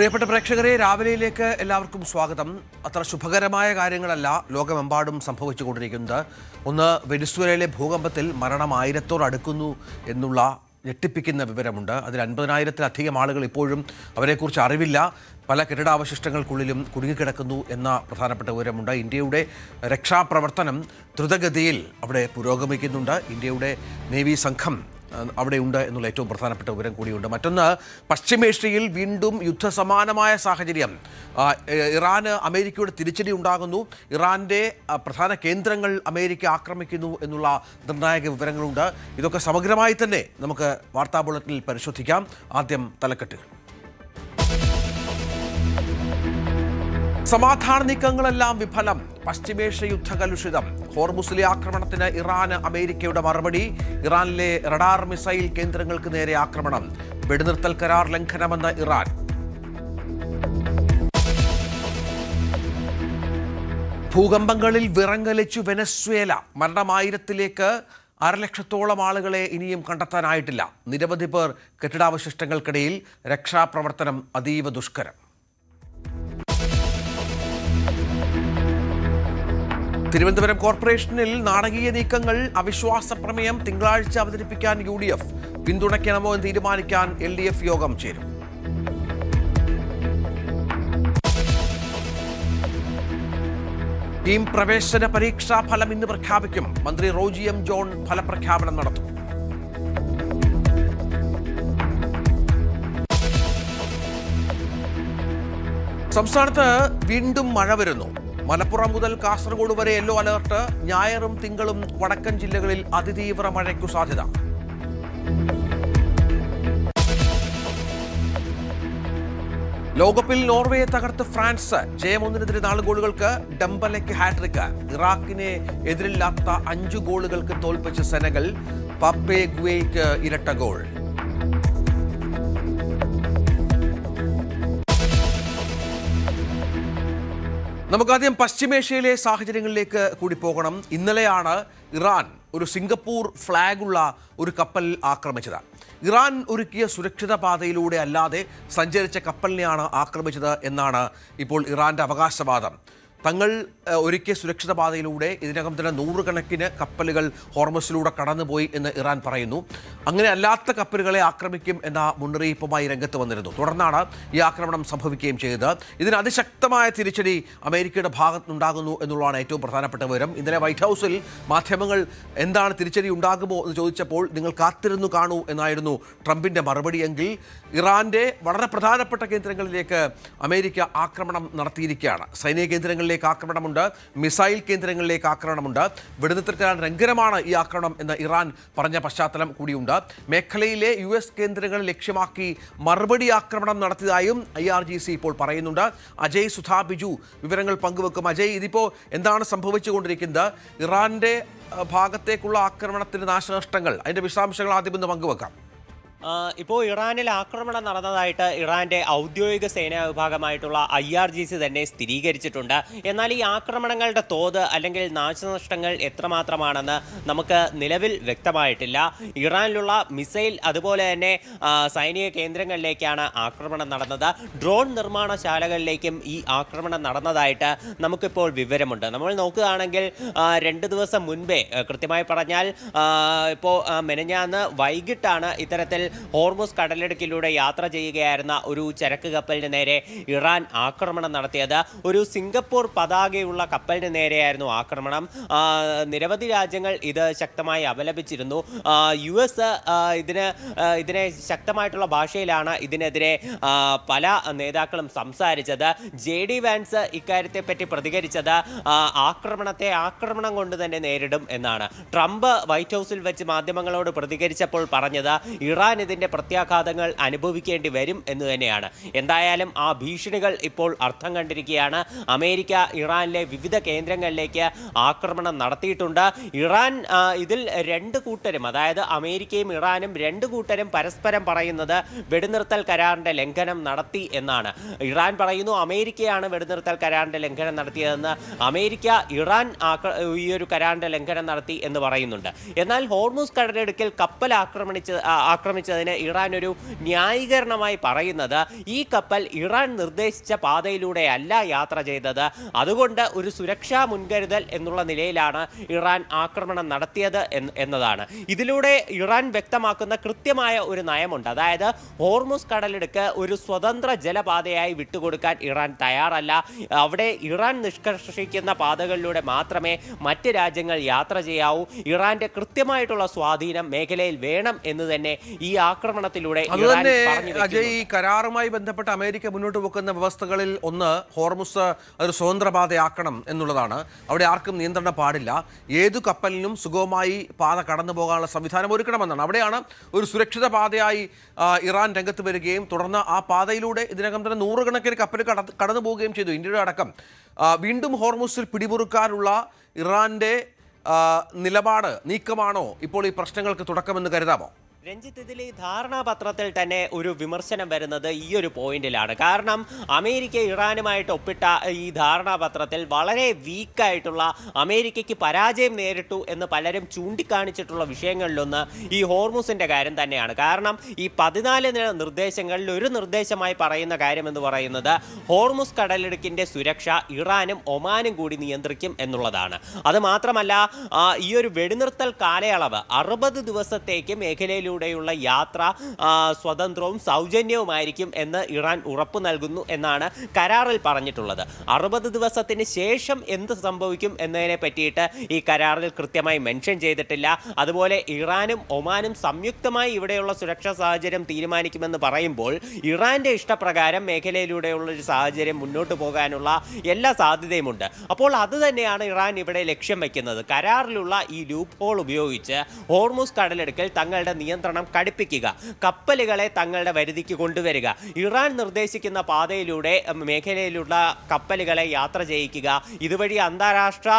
പ്രിയപ്പെട്ട പ്രേക്ഷകരെ, രാവിലെയിലേക്ക് എല്ലാവർക്കും സ്വാഗതം. അത്ര ശുഭകരമായ കാര്യങ്ങളല്ല ലോകമെമ്പാടും സംഭവിച്ചുകൊണ്ടിരിക്കുന്നത്. ഒന്ന്, വെനിസ്വേലയിലെ ഭൂകമ്പത്തിൽ മരണം 1000 അടുക്കുന്നു എന്നുള്ള ഞെട്ടിപ്പിക്കുന്ന വിവരമുണ്ട്. അതിൽ 50,000-ലധികം ആളുകൾ ഇപ്പോഴും അവരെക്കുറിച്ച് അറിവില്ല. പല കെട്ടിടാവശിഷ്ടങ്ങൾക്കുള്ളിലും കുടുങ്ങിക്കിടക്കുന്നു എന്ന പ്രധാനപ്പെട്ട വിവരമുണ്ട്. ഇന്ത്യയുടെ രക്ഷാപ്രവർത്തനം ദ്രുതഗതിയിൽ അവിടെ പുരോഗമിക്കുന്നുണ്ട്. ഇന്ത്യയുടെ നേവി സംഘം അവിടെയുണ്ട് എന്നുള്ള ഏറ്റവും പ്രധാനപ്പെട്ട വിവരം കൂടിയുണ്ട്. മറ്റൊന്ന്, പശ്ചിമേഷ്യയിൽ വീണ്ടും യുദ്ധസമാനമായ സാഹചര്യം. ഇറാന് അമേരിക്കയുടെ തിരിച്ചടി ഉണ്ടാകുന്നു. ഇറാൻ്റെ പ്രധാന കേന്ദ്രങ്ങൾ അമേരിക്ക ആക്രമിക്കുന്നു എന്നുള്ള നിർണായക വിവരങ്ങളുണ്ട്. ഇതൊക്കെ സമഗ്രമായി തന്നെ നമുക്ക് വാർത്താ ബുള്ളറ്റിനിൽ പരിശോധിക്കാം. ആദ്യം തലക്കെട്ടുകൾ. സമാധാന നീക്കങ്ങളെല്ലാം വിഫലം. പശ്ചിമേഷ്യ യുദ്ധകലുഷിതം. ഹോർമുസിലെ ആക്രമണത്തിന് ഇറാന് അമേരിക്കയുടെ മറുപടി. ഇറാനിലെ റഡാർ മിസൈൽ കേന്ദ്രങ്ങൾക്ക് നേരെ ആക്രമണം. വെടിനിർത്തൽ കരാർ ലംഘനമെന്ന് ഇറാൻ. ഭൂകമ്പങ്ങളിൽ വിറങ്ങലിച്ചു വെനസ്വേല. മരണം 1000-ലേക്ക്. 1,00,000-ഓളം ആളുകളെ ഇനിയും കണ്ടെത്താനായിട്ടില്ല. നിരവധി പേർ കെട്ടിടാവശിഷ്ടങ്ങൾക്കിടയിൽ. രക്ഷാപ്രവർത്തനം അതീവ ദുഷ്കരം. തിരുവനന്തപുരം കോർപ്പറേഷനിൽ നാടകീയ നീക്കങ്ങൾ. അവിശ്വാസ പ്രമേയം തിങ്കളാഴ്ച അവതരിപ്പിക്കാൻ UDF. പിന്തുണയ്ക്കണമോ എന്ന് തീരുമാനിക്കാൻ LDF യോഗം ചേരും. ടീം പ്രവേശന പരീക്ഷാ ഫലം ഇന്ന് പ്രഖ്യാപിക്കും. മന്ത്രി റോജി M. ജോൺ ഫലപ്രഖ്യാപനം നടത്തും. സംസ്ഥാനത്ത് വീണ്ടും മഴ വരുന്നു. മലപ്പുറം മുതൽ കാസർഗോഡ് വരെ യെല്ലോ അലർട്ട്. ഞായറും തിങ്കളും വടക്കൻ ജില്ലകളിൽ അതിതീവ്ര മഴയ്ക്കു സാധ്യത. ലോകകപ്പിൽ നോർവേയെ തകർത്ത് ഫ്രാൻസ്. ജയം 1-നെതിരെ 4 ഗോളുകൾക്ക്. ഡംബലയ്ക്ക് ഹാട്രിക്ക്. ഇറാഖിനെ എതിരില്ലാത്ത 5 ഗോളുകൾക്ക് തോൽപ്പിച്ച് സെനഗൽ. പപ്പേ ഗുവേയ്ക്ക് ഇരട്ട ഗോൾ. നമുക്കാദ്യം പശ്ചിമേഷ്യയിലെ സാഹചര്യങ്ങളിലേക്ക് കൂടി പോകണം. ഇന്നലെയാണ് ഇറാൻ ഒരു സിംഗപ്പൂർ ഫ്ലാഗുള്ള ഒരു കപ്പൽ ആക്രമിച്ചത്. ഇറാൻ ഒരുക്കിയ സുരക്ഷിത പാതയിലൂടെ അല്ലാതെ സഞ്ചരിച്ച കപ്പലിനെയാണ് ആക്രമിച്ചത് എന്നാണ് ഇപ്പോൾ ഇറാൻ്റെ അവകാശവാദം. തങ്ങൾ ഒരുക്കിയ സുരക്ഷിത പാതയിലൂടെ ഇതിനകം തന്നെ 100 കണക്കിന് കപ്പലുകൾ ഹോർമസിലൂടെ കടന്നുപോയി എന്ന് ഇറാൻ പറയുന്നു. അങ്ങനെ അല്ലാത്ത കപ്പലുകളെ ആക്രമിക്കും എന്ന മുന്നറിയിപ്പുമായി രംഗത്ത് വന്നിരുന്നു. തുടർന്നാണ് ഈ ആക്രമണം സംഭവിക്കുകയും ചെയ്തത്. ഇതിന് അതിശക്തമായ തിരിച്ചടി അമേരിക്കയുടെ ഭാഗത്തുനിന്നുണ്ടാകുന്നു എന്നുള്ളതാണ് ഏറ്റവും പ്രധാനപ്പെട്ട വിവരം. ഇന്നലെ വൈറ്റ് ഹൗസിൽ മാധ്യമങ്ങൾ എന്താണ് തിരിച്ചടി ഉണ്ടാകുമോ എന്ന് ചോദിച്ചപ്പോൾ നിങ്ങൾ കാത്തിരുന്നു കാണൂ എന്നായിരുന്നു ട്രംപിൻ്റെ മറുപടിയെങ്കിൽ ഇറാൻ്റെ വളരെ പ്രധാനപ്പെട്ട കേന്ദ്രങ്ങളിലേക്ക് അമേരിക്ക ആക്രമണം നടത്തിയിരിക്കുകയാണ്. സൈനിക കേന്ദ്രങ്ങളിലേക്ക് ആക്രമണമുണ്ട്. മിസൈൽ കേന്ദ്രങ്ങളിലേക്ക് ആക്രമണമുണ്ട്. വെടിനിർത്തൽ കരാർ ലംഘനമാണ് ഈ ആക്രമണം എന്ന് ഇറാൻ പറഞ്ഞ പശ്ചാത്തലം കൂടിയുണ്ട്. മേഖലയിലെ US കേന്ദ്രങ്ങൾ ലക്ഷ്യമാക്കി മറുപടി ആക്രമണം നടത്തിയതായും IRGC ഇപ്പോൾ പറയുന്നുണ്ട്. അജയ് സുധാ ബിജു വിവരങ്ങൾ പങ്കുവെക്കും. അജയ്, ഇതിപ്പോൾ എന്താണ് സംഭവിച്ചുകൊണ്ടിരിക്കുന്നത്? ഇറാന്റെ ഭാഗത്തേക്കുള്ള ആക്രമണത്തിന് നാശനഷ്ടങ്ങൾ, അതിന്റെ വിശദാംശങ്ങൾ ആദ്യം ഒന്ന് പങ്കുവെക്കാം. ഇപ്പോൾ ഇറാനിൽ ആക്രമണം നടന്നതായിട്ട് ഇറാന്റെ ഔദ്യോഗിക സേനാ വിഭാഗമായിട്ടുള്ള IRGC തന്നെ സ്ഥിരീകരിച്ചിട്ടുണ്ട്. എന്നാൽ ഈ ആക്രമണങ്ങളുടെ തോത് അല്ലെങ്കിൽ നാശനഷ്ടങ്ങൾ എത്രമാത്രമാണെന്ന് നമുക്ക് നിലവിൽ വ്യക്തമായിട്ടില്ല. ഇറാനിലുള്ള മിസൈൽ അതുപോലെ തന്നെ സൈനിക കേന്ദ്രങ്ങളിലേക്കാണ് ആക്രമണം നടന്നത്. ഡ്രോൺ നിർമ്മാണശാലകളിലേക്കും ഈ ആക്രമണം നടന്നതായിട്ട് നമുക്കിപ്പോൾ വിവരമുണ്ട്. നമ്മൾ നോക്കുകയാണെങ്കിൽ 2 ദിവസം മുൻപേ, കൃത്യമായി പറഞ്ഞാൽ ഇപ്പോൾ മെനഞ്ഞാന്ന് വൈകിട്ടാണ് ഇത്തരത്തിൽ ഹോർമുസ് കടലിടുക്കിലൂടെ യാത്ര ചെയ്യുകയായിരുന്ന ഒരു ചരക്ക് കപ്പലിന് നേരെ ഇറാൻ ആക്രമണം നടത്തിയത്. ഒരു സിംഗപ്പൂർ പതാകയുള്ള കപ്പലിന് നേരെയായിരുന്നു ആക്രമണം. നിരവധി രാജ്യങ്ങൾ ഇത് ശക്തമായി അപലപിച്ചിരുന്നു. US ഇതിനെ ശക്തമായിട്ടുള്ള ഭാഷയിലാണ് ഇതിനെതിരെ പല നേതാക്കളും സംസാരിച്ചത്. JD വാൻസ് ഇക്കാര്യത്തെ പറ്റി പ്രതികരിച്ചത് ആക്രമണത്തെ ആക്രമണം കൊണ്ട് തന്നെ നേരിടും എന്നാണ്. ട്രംപ് വൈറ്റ് ഹൗസിൽ വെച്ച് മാധ്യമങ്ങളോട് പ്രതികരിച്ചപ്പോൾ പറഞ്ഞത് ഇറാൻ ഇതിന്റെ പ്രത്യാഘാതങ്ങൾ അനുഭവിക്കേണ്ടി വരും എന്ന് തന്നെയാണ്. എന്തായാലും ആ ഭീഷണികൾ ഇപ്പോൾ അർത്ഥം കണ്ടിരിക്കുകയാണ്. അമേരിക്ക ഇറാനിലെ വിവിധ കേന്ദ്രങ്ങളിലേക്ക് ആക്രമണം നടത്തിയിട്ടുണ്ട്. ഇറാൻ ഇതിൽ 2 കൂട്ടരും, അതായത് അമേരിക്കയും ഇറാനും 2 കൂട്ടരും പരസ്പരം പറയുന്നത് വെടിനിർത്തൽ കരാറിന്റെ ലംഘനം നടത്തി എന്നാണ്. ഇറാൻ പറയുന്നു അമേരിക്കയാണ് വെടിനിർത്തൽ കരാറിന്റെ ലംഘനം നടത്തിയതെന്ന്. അമേരിക്ക ഇറാൻ ഈ ഒരു കരാറിന്റെ ലംഘനം നടത്തി എന്ന് പറയുന്നുണ്ട്. എന്നാൽ ഹോർമുസ് കടലിടുക്കിൽ കപ്പൽ ആക്രമിച്ചത് ആക്രമിച്ചതിന് ഇറാൻ ഒരു ന്യായീകരണമായി പറയുന്നത് ഈ കപ്പൽ ഇറാൻ നിർദ്ദേശിച്ച പാതയിലൂടെയല്ല യാത്ര ചെയ്തത്, അതുകൊണ്ട് ഒരു സുരക്ഷാ മുൻകരുതൽ എന്നുള്ള നിലയിലാണ് ഇറാൻ ആക്രമണം നടത്തിയത് എന്നതാണ്. ഇതിലൂടെ ഇറാൻ വ്യക്തമാക്കുന്ന കൃത്യമായ ഒരു നയമുണ്ട്. അതായത് ഹോർമുസ് കടലിടുക്ക് ഒരു സ്വതന്ത്ര ജലപാതയായി വിട്ടുകൊടുക്കാൻ ഇറാൻ തയ്യാറല്ല. അവിടെ ഇറാൻ നിഷ്കർഷിക്കുന്ന പാതകളിലൂടെ മാത്രമേ മറ്റ് രാജ്യങ്ങൾ യാത്ര ചെയ്യാവൂ. ഇറാന്റെ കൃത്യമായിട്ടുള്ള സ്വാധീനം മേഖലയിൽ വേണം എന്ന് തന്നെ ഈ ആക്രമണത്തിലൂടെ ഇറാൻ പറഞ്ഞു. അജയ്, ഈ കരാറുമായി ബന്ധപ്പെട്ട് അമേരിക്ക മുന്നോട്ട് വെക്കുന്ന വ്യവസ്ഥകളിൽ ഒന്ന് ഹോർമുസ് ഒരു സ്വതന്ത്ര പാതയാക്കണം എന്നുള്ളതാണ്. അവിടെ ആർക്കും നിയന്ത്രണം പാടില്ല, ഏതു കപ്പലിനും സുഗമമായി പാത കടന്നു പോകാനുള്ള സംവിധാനം ഒരുക്കണമെന്നാണ്. അവിടെയാണ് ഒരു സുരക്ഷിത പാതയായി ഇറാൻ രംഗത്ത് വരികയും തുടർന്ന് ആ പാതയിലൂടെ ഇതിനകം തന്നെ നൂറുകണക്കിന് കപ്പൽ കടന്നു പോവുകയും ചെയ്തു, ഇന്ത്യയുടെ അടക്കം. വീണ്ടും ഹോർമുസിൽ പിടിമുറുക്കാനുള്ള ഇറാന്റെ നിലപാട് നീക്കമാണോ ഇപ്പോൾ ഈ പ്രശ്നങ്ങൾക്ക് തുടക്കമെന്ന് കരുതാമോ? രഞ്ജിത്ത്, ഇതിൽ ഈ ധാരണാപത്രത്തിൽ തന്നെ ഒരു വിമർശനം വരുന്നത് ഈ ഒരു പോയിന്റിലാണ്. കാരണം അമേരിക്ക ഇറാനുമായിട്ട് ഒപ്പിട്ട ഈ ധാരണാപത്രത്തിൽ വളരെ വീക്കായിട്ടുള്ള, അമേരിക്കയ്ക്ക് പരാജയം നേരിട്ടു എന്ന് പലരും ചൂണ്ടിക്കാണിച്ചിട്ടുള്ള വിഷയങ്ങളിലൊന്ന് ഈ ഹോർമുസിന്റെ കാര്യം തന്നെയാണ്. കാരണം ഈ 14 നിർദ്ദേശങ്ങളിൽ ഒരു നിർദ്ദേശമായി പറയുന്ന കാര്യം എന്ന് പറയുന്നത് ഹോർമുസ് കടലിടുക്കിന്റെ സുരക്ഷ ഇറാനും ഒമാനും കൂടി നിയന്ത്രിക്കും എന്നുള്ളതാണ്. അത് മാത്രമല്ല, ഈ ഒരു വെടിനിർത്തൽ കാലയളവ് 60 ദിവസത്തേക്ക് മേഖലയിൽ ൂടെയുള്ള യാത്ര സ്വതന്ത്രവും സൗജന്യവുമായിരിക്കും എന്ന് ഇറാൻ ഉറപ്പു നൽകുന്നു എന്നാണ് കരാറിൽ പറഞ്ഞിട്ടുള്ളത്. 60 ദിവസത്തിന് ശേഷം എന്ത് സംഭവിക്കും എന്നതിനെ പറ്റിയിട്ട് ഈ കരാറിൽ കൃത്യമായി മെൻഷൻ ചെയ്തിട്ടില്ല. അതുപോലെ ഇറാനും ഒമാനും സംയുക്തമായി ഇവിടെയുള്ള സുരക്ഷാ സാഹചര്യം തീരുമാനിക്കുമെന്ന് പറയുമ്പോൾ ഇറാന്റെ ഇഷ്ടപ്രകാരം മേഖലയിലൂടെയുള്ള ഒരു സാഹചര്യം മുന്നോട്ട് പോകാനുള്ള എല്ലാ സാധ്യതയുമുണ്ട്. അപ്പോൾ അത് തന്നെയാണ് ഇറാൻ ഇവിടെ ലക്ഷ്യം വയ്ക്കുന്നത്. കരാറിലുള്ള ഈ ലൂപ്പ് ഹോൾ ഉപയോഗിച്ച് ഹോർമുസ് കടലിടുക്കിൽ തങ്ങളുടെ നിയന്ത്രണം കടുപ്പിക്കുക, കപ്പലുകളെ തങ്ങളുടെ വരുതിക്ക് കൊണ്ടുവരിക, ഇറാൻ നിർദ്ദേശിക്കുന്ന പാതയിലൂടെ മേഖലയിലുള്ള കപ്പലുകളെ യാത്ര ചെയ്യിക്കുക, ഇതുവഴി അന്താരാഷ്ട്ര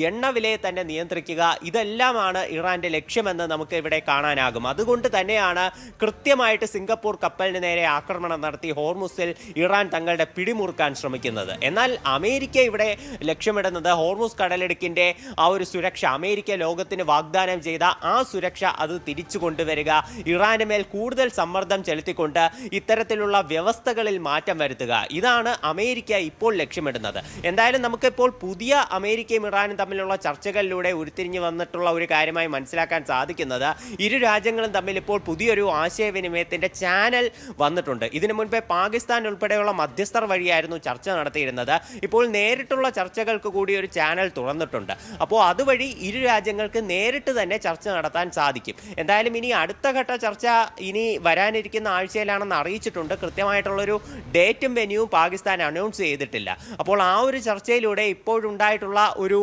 എണ്ണവിലയെ തന്നെ നിയന്ത്രിക്കുക. ഇതെല്ലാമാണ് ഇറാന്റെ ലക്ഷ്യമെന്ന് നമുക്ക് ഇവിടെ കാണാനാകും. അതുകൊണ്ട് തന്നെയാണ് കൃത്യമായിട്ട് സിംഗപ്പൂർ കപ്പലിന് നേരെ ആക്രമണം നടത്തി ഹോർമുസിൽ ഇറാൻ തങ്ങളുടെ പിടിമുറുക്കാൻ ശ്രമിക്കുന്നത്. എന്നാൽ അമേരിക്ക ഇവിടെ ലക്ഷ്യമിടുന്നത് ഹോർമുസ് കടലിടുക്കിന്റെ ആ ഒരു സുരക്ഷ, അമേരിക്ക ലോകത്തിന് വാഗ്ദാനം ചെയ്ത ആ സുരക്ഷ അത് തിരിച്ചു കൊണ്ടുവരിക, ഇറാന് മേൽ കൂടുതൽ സമ്മർദ്ദം ചെലുത്തിക്കൊണ്ട് ഇത്തരത്തിലുള്ള വ്യവസ്ഥകളിൽ മാറ്റം വരുത്തുക. ഇതാണ് അമേരിക്ക ഇപ്പോൾ ലക്ഷ്യമിടുന്നത്. എന്തായാലും നമുക്കിപ്പോൾ പുതിയ അമേരിക്കയും ഇറാനും തമ്മിലുള്ള ചർച്ചകളിലൂടെ ഉരുത്തിരിഞ്ഞു വന്നിട്ടുള്ള ഒരു കാര്യമായി മനസ്സിലാക്കാൻ സാധിക്കുന്നത് ഇരു രാജ്യങ്ങളും തമ്മിൽ ഇപ്പോൾ പുതിയൊരു ആശയവിനിമയത്തിന്റെ ചാനൽ വന്നിട്ടുണ്ട്. ഇതിനു മുൻപേ പാകിസ്ഥാൻ ഉൾപ്പെടെയുള്ള മധ്യസ്ഥർ വഴിയായിരുന്നു ചർച്ച നടത്തിയിരുന്നത്. ഇപ്പോൾ നേരിട്ടുള്ള ചർച്ചകൾക്ക് കൂടി ഒരു ചാനൽ തുറന്നിട്ടുണ്ട്. അപ്പോൾ അതുവഴി ഇരു രാജ്യങ്ങൾക്ക് നേരിട്ട് തന്നെ ചർച്ച നടത്താൻ സാധിക്കും. എന്തായാലും ഇനി അടുത്ത ഘട്ട ചർച്ച ഇനി വരാനിരിക്കുന്ന ആഴ്ചയിലാണെന്ന് അറിയിച്ചിട്ടുണ്ട്. കൃത്യമായിട്ടുള്ളൊരു ഡേറ്റും വെന്യൂവും പാകിസ്ഥാൻ അനൗൺസ് ചെയ്തിട്ടില്ല. അപ്പോൾ ആ ഒരു ചർച്ചയിലൂടെ ഇപ്പോഴുണ്ടായിട്ടുള്ള ഒരു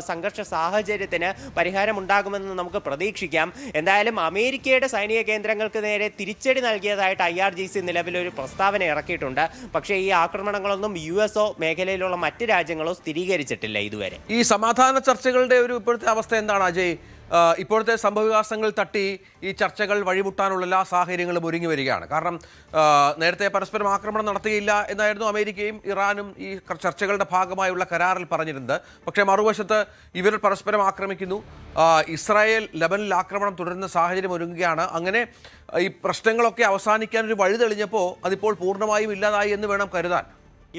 സംഘർഷ സാഹചര്യത്തിന് പരിഹാരം ഉണ്ടാകുമെന്ന് നമുക്ക് പ്രതീക്ഷിക്കാം. എന്തായാലും അമേരിക്കയുടെ സൈനിക കേന്ദ്രങ്ങൾക്ക് നേരെ തിരിച്ചടി നൽകിയതായിട്ട് IRGC നിലവിലൊരു പ്രസ്താവന ഇറക്കിയിട്ടുണ്ട്. പക്ഷേ ഈ ആക്രമണങ്ങളൊന്നും US-ഓ മേഖലയിലുള്ള മറ്റ് രാജ്യങ്ങളോ സ്ഥിരീകരിച്ചിട്ടില്ല ഇതുവരെ. ഈ സമാധാന ചർച്ചകളുടെ ഒരു ഇപ്പോഴത്തെ അവസ്ഥ എന്താണ് അജയ്? ഇപ്പോഴത്തെ സംഭവവികാസങ്ങൾ തട്ടി ഈ ചർച്ചകൾ വഴിമുട്ടാനുള്ള എല്ലാ സാഹചര്യങ്ങളും ഒരുങ്ങി വരികയാണ്. കാരണം നേരത്തെ പരസ്പരം ആക്രമണം നടത്തുകയില്ല എന്നായിരുന്നു അമേരിക്കയും ഇറാനും ഈ ചർച്ചകളുടെ ഭാഗമായുള്ള കരാറിൽ പറഞ്ഞിരുന്നത്. പക്ഷേ മറുവശത്ത് ഇവർ പരസ്പരം ആക്രമിക്കുന്നു. ഇസ്രായേൽ ലെബനിൽ ആക്രമണം തുടരുന്ന സാഹചര്യം ഒരുങ്ങുകയാണ്. അങ്ങനെ ഈ പ്രശ്നങ്ങളൊക്കെ അവസാനിക്കാൻ ഒരു വഴി തെളിഞ്ഞപ്പോൾ അതിപ്പോൾ പൂർണ്ണമായും ഇല്ലാതായി എന്ന് വേണം കരുതാൻ.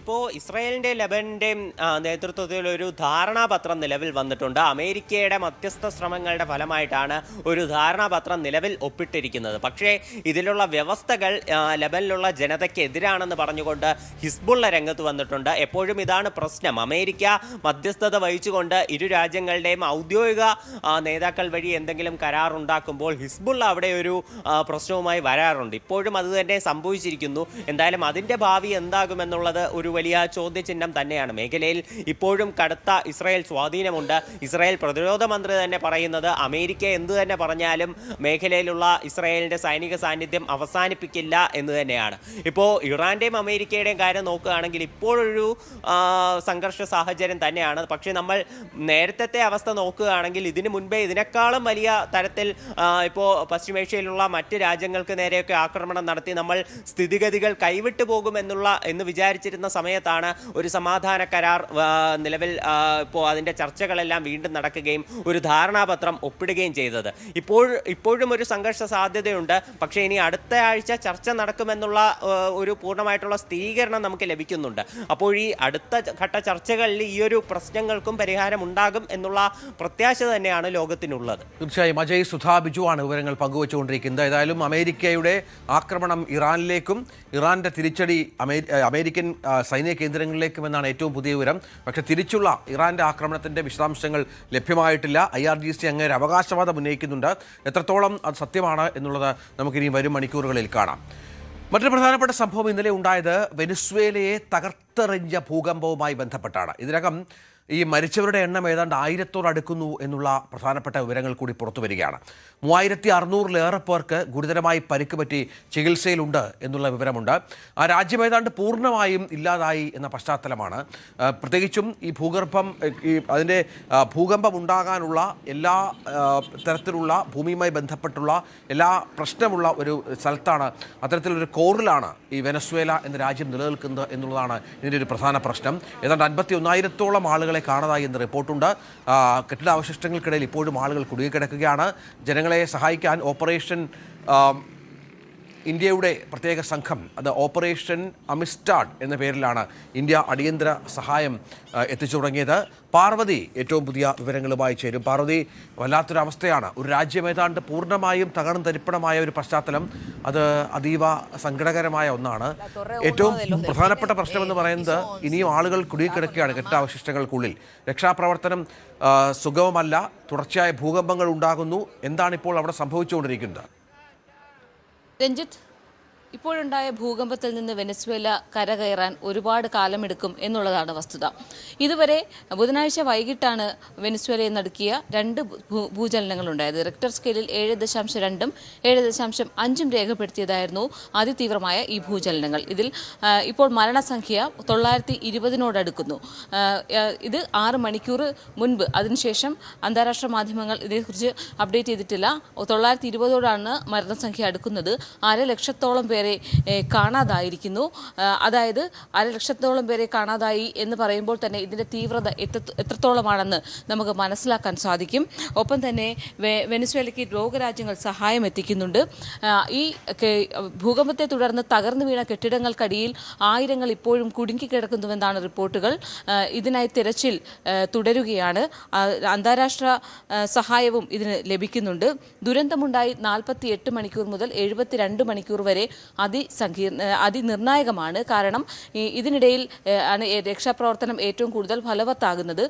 ഇപ്പോൾ ഇസ്രായേലിൻ്റെ ലെബനൻ്റെയും നേതൃത്വത്തിൽ ഒരു ധാരണാപത്രം നിലവിൽ വന്നിട്ടുണ്ട്. അമേരിക്കയുടെ മധ്യസ്ഥ ശ്രമങ്ങളുടെ ഫലമായിട്ടാണ് ഒരു ധാരണാപത്രം നിലവിൽ ഒപ്പിട്ടിരിക്കുന്നത്. പക്ഷേ ഇതിലുള്ള വ്യവസ്ഥകൾ ലെബനിലുള്ള ജനതയ്ക്ക് എതിരാണെന്ന് പറഞ്ഞുകൊണ്ട് ഹിസ്ബുള്ള രംഗത്ത് വന്നിട്ടുണ്ട്. എപ്പോഴും ഇതാണ് പ്രശ്നം. അമേരിക്ക മധ്യസ്ഥത വഹിച്ചുകൊണ്ട് ഇരു രാജ്യങ്ങളുടെയും ഔദ്യോഗിക നേതാക്കൾ വഴി എന്തെങ്കിലും കരാറുണ്ടാക്കുമ്പോൾ ഹിസ്ബുള്ള അവിടെ ഒരു പ്രശ്നവുമായി വരാറുണ്ട്. ഇപ്പോഴും അത് തന്നെ സംഭവിച്ചിരിക്കുന്നു. എന്തായാലും അതിൻ്റെ ഭാവി എന്താകുമെന്നുള്ളത് ഒരു വലിയ ചോദ്യചിഹ്നം തന്നെയാണ്. മേഖലയിൽ ഇപ്പോഴും കടുത്ത ഇസ്രായേൽ സ്വാധീനമുണ്ട്. ഇസ്രായേൽ പ്രതിരോധ മന്ത്രി തന്നെ പറയുന്നത് അമേരിക്ക എന്ത് തന്നെ പറഞ്ഞാലും മേഖലയിലുള്ള ഇസ്രായേലിൻ്റെ സൈനിക സാന്നിധ്യം അവസാനിപ്പിക്കില്ല എന്ന് തന്നെയാണ്. ഇപ്പോൾ ഇറാൻ്റെയും അമേരിക്കയുടെയും കാര്യം നോക്കുകയാണെങ്കിൽ ഇപ്പോഴൊരു സംഘർഷ സാഹചര്യം തന്നെയാണ്. പക്ഷേ നമ്മൾ നേരത്തെ അവസ്ഥ നോക്കുകയാണെങ്കിൽ ഇതിനു മുൻപേ ഇതിനേക്കാളും വലിയ തരത്തിൽ ഇപ്പോൾ പശ്ചിമേഷ്യയിലുള്ള മറ്റ് രാജ്യങ്ങൾക്ക് നേരെയൊക്കെ ആക്രമണം നടത്തി നമ്മൾ സ്ഥിതിഗതികൾ കൈവിട്ടു പോകുമെന്ന് വിചാരിച്ചിരുന്ന സമയത്താണ് ഒരു സമാധാന കരാർ നിലവിൽ ഇപ്പോൾ അതിൻ്റെ ചർച്ചകളെല്ലാം വീണ്ടും നടക്കുകയും ഒരു ധാരണാപത്രം ഒപ്പിടുകയും ചെയ്തത്. ഇപ്പോഴും ഒരു സംഘർഷ സാധ്യതയുണ്ട്. പക്ഷേ ഇനി അടുത്ത ആഴ്ച ചർച്ച നടക്കുമെന്നുള്ള ഒരു പൂർണ്ണമായിട്ടുള്ള സ്ഥിരീകരണം നമുക്ക് ലഭിക്കുന്നുണ്ട്. അപ്പോൾ ഈ അടുത്ത ഘട്ട ചർച്ചകളിൽ ഈ ഒരു പ്രശ്നങ്ങൾക്കും പരിഹാരം ഉണ്ടാകും എന്നുള്ള പ്രത്യാശ തന്നെയാണ് ലോകത്തിനുള്ളത്. തീർച്ചയായും അജയ് സുധാ ബിജുവാണ് വിവരങ്ങൾ പങ്കുവച്ചുകൊണ്ടിരിക്കുന്നത്. ഏതായാലും അമേരിക്കയുടെ ആക്രമണം ഇറാനിലേക്കും ഇറാന്റെ തിരിച്ചടി അമേരിക്കൻ സൈനിക കേന്ദ്രങ്ങളിലേക്കും എന്നാണ് ഏറ്റവും പുതിയ വിവരം. പക്ഷേ തിരിച്ചുള്ള ഇറാന്റെ ആക്രമണത്തിന്റെ വിശദാംശങ്ങൾ ലഭ്യമായിട്ടില്ല. IRGC അങ്ങനെ ഒരു അവകാശവാദം ഉന്നയിക്കുന്നുണ്ട്. എത്രത്തോളം അത് സത്യമാണ് എന്നുള്ളത് നമുക്കിനി വരും മണിക്കൂറുകളിൽ കാണാം. മറ്റൊരു പ്രധാനപ്പെട്ട സംഭവം ഇന്നലെ ഉണ്ടായത് വെനസ്വേലയെ തകർത്തെറിഞ്ഞ ഭൂകമ്പവുമായി ബന്ധപ്പെട്ടാണ്. ഇതിനകം ഈ മരിച്ചവരുടെ എണ്ണം ഏതാണ്ട് 1000 അടുക്കുന്നു എന്നുള്ള പ്രധാനപ്പെട്ട വിവരങ്ങൾ കൂടി പുറത്തു വരികയാണ്. 3600-ലേറെ പേർക്ക് ഗുരുതരമായി പരിക്ക് പറ്റി ചികിത്സയിലുണ്ട് എന്നുള്ള വിവരമുണ്ട്. ആ രാജ്യം ഏതാണ്ട് പൂർണ്ണമായും ഇല്ലാതായി എന്ന പശ്ചാത്തലമാണ്. പ്രത്യേകിച്ചും ഈ അതിൻ്റെ ഭൂകമ്പം ഉണ്ടാകാനുള്ള എല്ലാ തരത്തിലുള്ള ഭൂമിയുമായി ബന്ധപ്പെട്ടുള്ള എല്ലാ പ്രശ്നമുള്ള ഒരു സ്ഥലത്താണ്, അത്തരത്തിലൊരു കോറിലാണ് ഈ വെനസ്വേല എന്ന രാജ്യം നിലനിൽക്കുന്നത് എന്നുള്ളതാണ് ഇതിൻ്റെ ഒരു പ്രധാന പ്രശ്നം. ഏതാണ്ട് 51,000-ഓളം ആളുകളെ കാണാതായി എന്ന് റിപ്പോർട്ടുണ്ട്. കെട്ടിടാവശിഷ്ടങ്ങൾക്കിടയിൽ ഇപ്പോഴും ആളുകൾ കുടുങ്ങിക്കിടക്കുകയാണ്. ജനങ്ങളെ സഹായിക്കാൻ ഓപ്പറേഷൻ ഇന്ത്യയുടെ പ്രത്യേക സംഘം, അത് ഓപ്പറേഷൻ അമിസ്റ്റാഡ് എന്ന പേരിലാണ് ഇന്ത്യ അടിയന്തര സഹായം എത്തിച്ചു തുടങ്ങിയത്. പാർവതി ഏറ്റവും പുതിയ വിവരങ്ങളുമായി ചേരും. പാർവതി, വല്ലാത്തൊരവസ്ഥയാണ്. ഒരു രാജ്യം ഏതാണ്ട് പൂർണ്ണമായും തകർന്നു തരിപ്പണമായ ഒരു പശ്ചാത്തലം, അത് അതീവ സങ്കടകരമായ ഒന്നാണ്. ഏറ്റവും പ്രധാനപ്പെട്ട പ്രശ്നമെന്ന് പറയുന്നത് ഇനിയും ആളുകൾ കുടുങ്ങിക്കിടക്കുകയാണ് കെട്ടിടാവശിഷ്ടങ്ങൾക്കുള്ളിൽ. രക്ഷാപ്രവർത്തനം സുഗമമല്ല, തുടർച്ചയായ ഭൂകമ്പങ്ങൾ ഉണ്ടാകുന്നു. എന്താണിപ്പോൾ അവിടെ സംഭവിച്ചുകൊണ്ടിരിക്കുന്നത്? രഞ്ജിത്ത്, ഇപ്പോഴുണ്ടായ ഭൂകമ്പത്തിൽ നിന്ന് വെനസ്വേല കരകയറാൻ ഒരുപാട് കാലമെടുക്കും എന്നുള്ളതാണ് വസ്തുത. ഇതുവരെ ബുധനാഴ്ച വൈകിട്ടാണ് വെനസ്വേലയിൽ നടുക്കിയ 2 ഭൂചലനങ്ങളുണ്ടായത്. റിക്ടർ സ്കെയിലിൽ 7.2-ഉം 7.5-ഉം രേഖപ്പെടുത്തിയതായിരുന്നു അതിതീവ്രമായ ഈ ഭൂചലനങ്ങൾ. ഇതിൽ ഇപ്പോൾ മരണസംഖ്യ 920-നോടടുക്കുന്നു. ഇത് 6 മണിക്കൂർ മുൻപ്, അതിനുശേഷം അന്താരാഷ്ട്ര മാധ്യമങ്ങൾ ഇതേക്കുറിച്ച് അപ്ഡേറ്റ് ചെയ്തിട്ടില്ല. 920-ഓടാണ് മരണസംഖ്യ അടുക്കുന്നത്. 1,00,000-ഓളം പേരെ കാണാതായിരിക്കുന്നു. അതായത് 1,00,000-ഓളം പേരെ കാണാതായി എന്ന് പറയുമ്പോൾ തന്നെ ഇതിൻ്റെ തീവ്രത എത്രത്തോളമാണെന്ന് നമുക്ക് മനസ്സിലാക്കാൻ സാധിക്കും. ഒപ്പം തന്നെ വെനസ്വേലയ്ക്ക് ലോകരാജ്യങ്ങൾ സഹായം എത്തിക്കുന്നുണ്ട്. ഈ ഭൂകമ്പത്തെ തുടർന്ന് തകർന്നു വീണ കെട്ടിടങ്ങൾക്കടിയിൽ ആയിരങ്ങൾ ഇപ്പോഴും കുടുങ്ങിക്കിടക്കുന്നുവെന്നാണ് റിപ്പോർട്ടുകൾ. ഇതിനായി തിരച്ചിൽ തുടരുകയാണ്. അന്താരാഷ്ട്ര സഹായവും ഇതിന് ലഭിക്കുന്നുണ്ട്. ദുരന്തമുണ്ടായി 48 മണിക്കൂർ മുതൽ 72 മണിക്കൂർ വരെ അതിനിർണായകമാണ്. കാരണം ഇതിനിടയിൽ ആണ് രക്ഷാപ്രവർത്തനം ഏറ്റവും കൂടുതൽ ഫലവത്താകുന്നത്.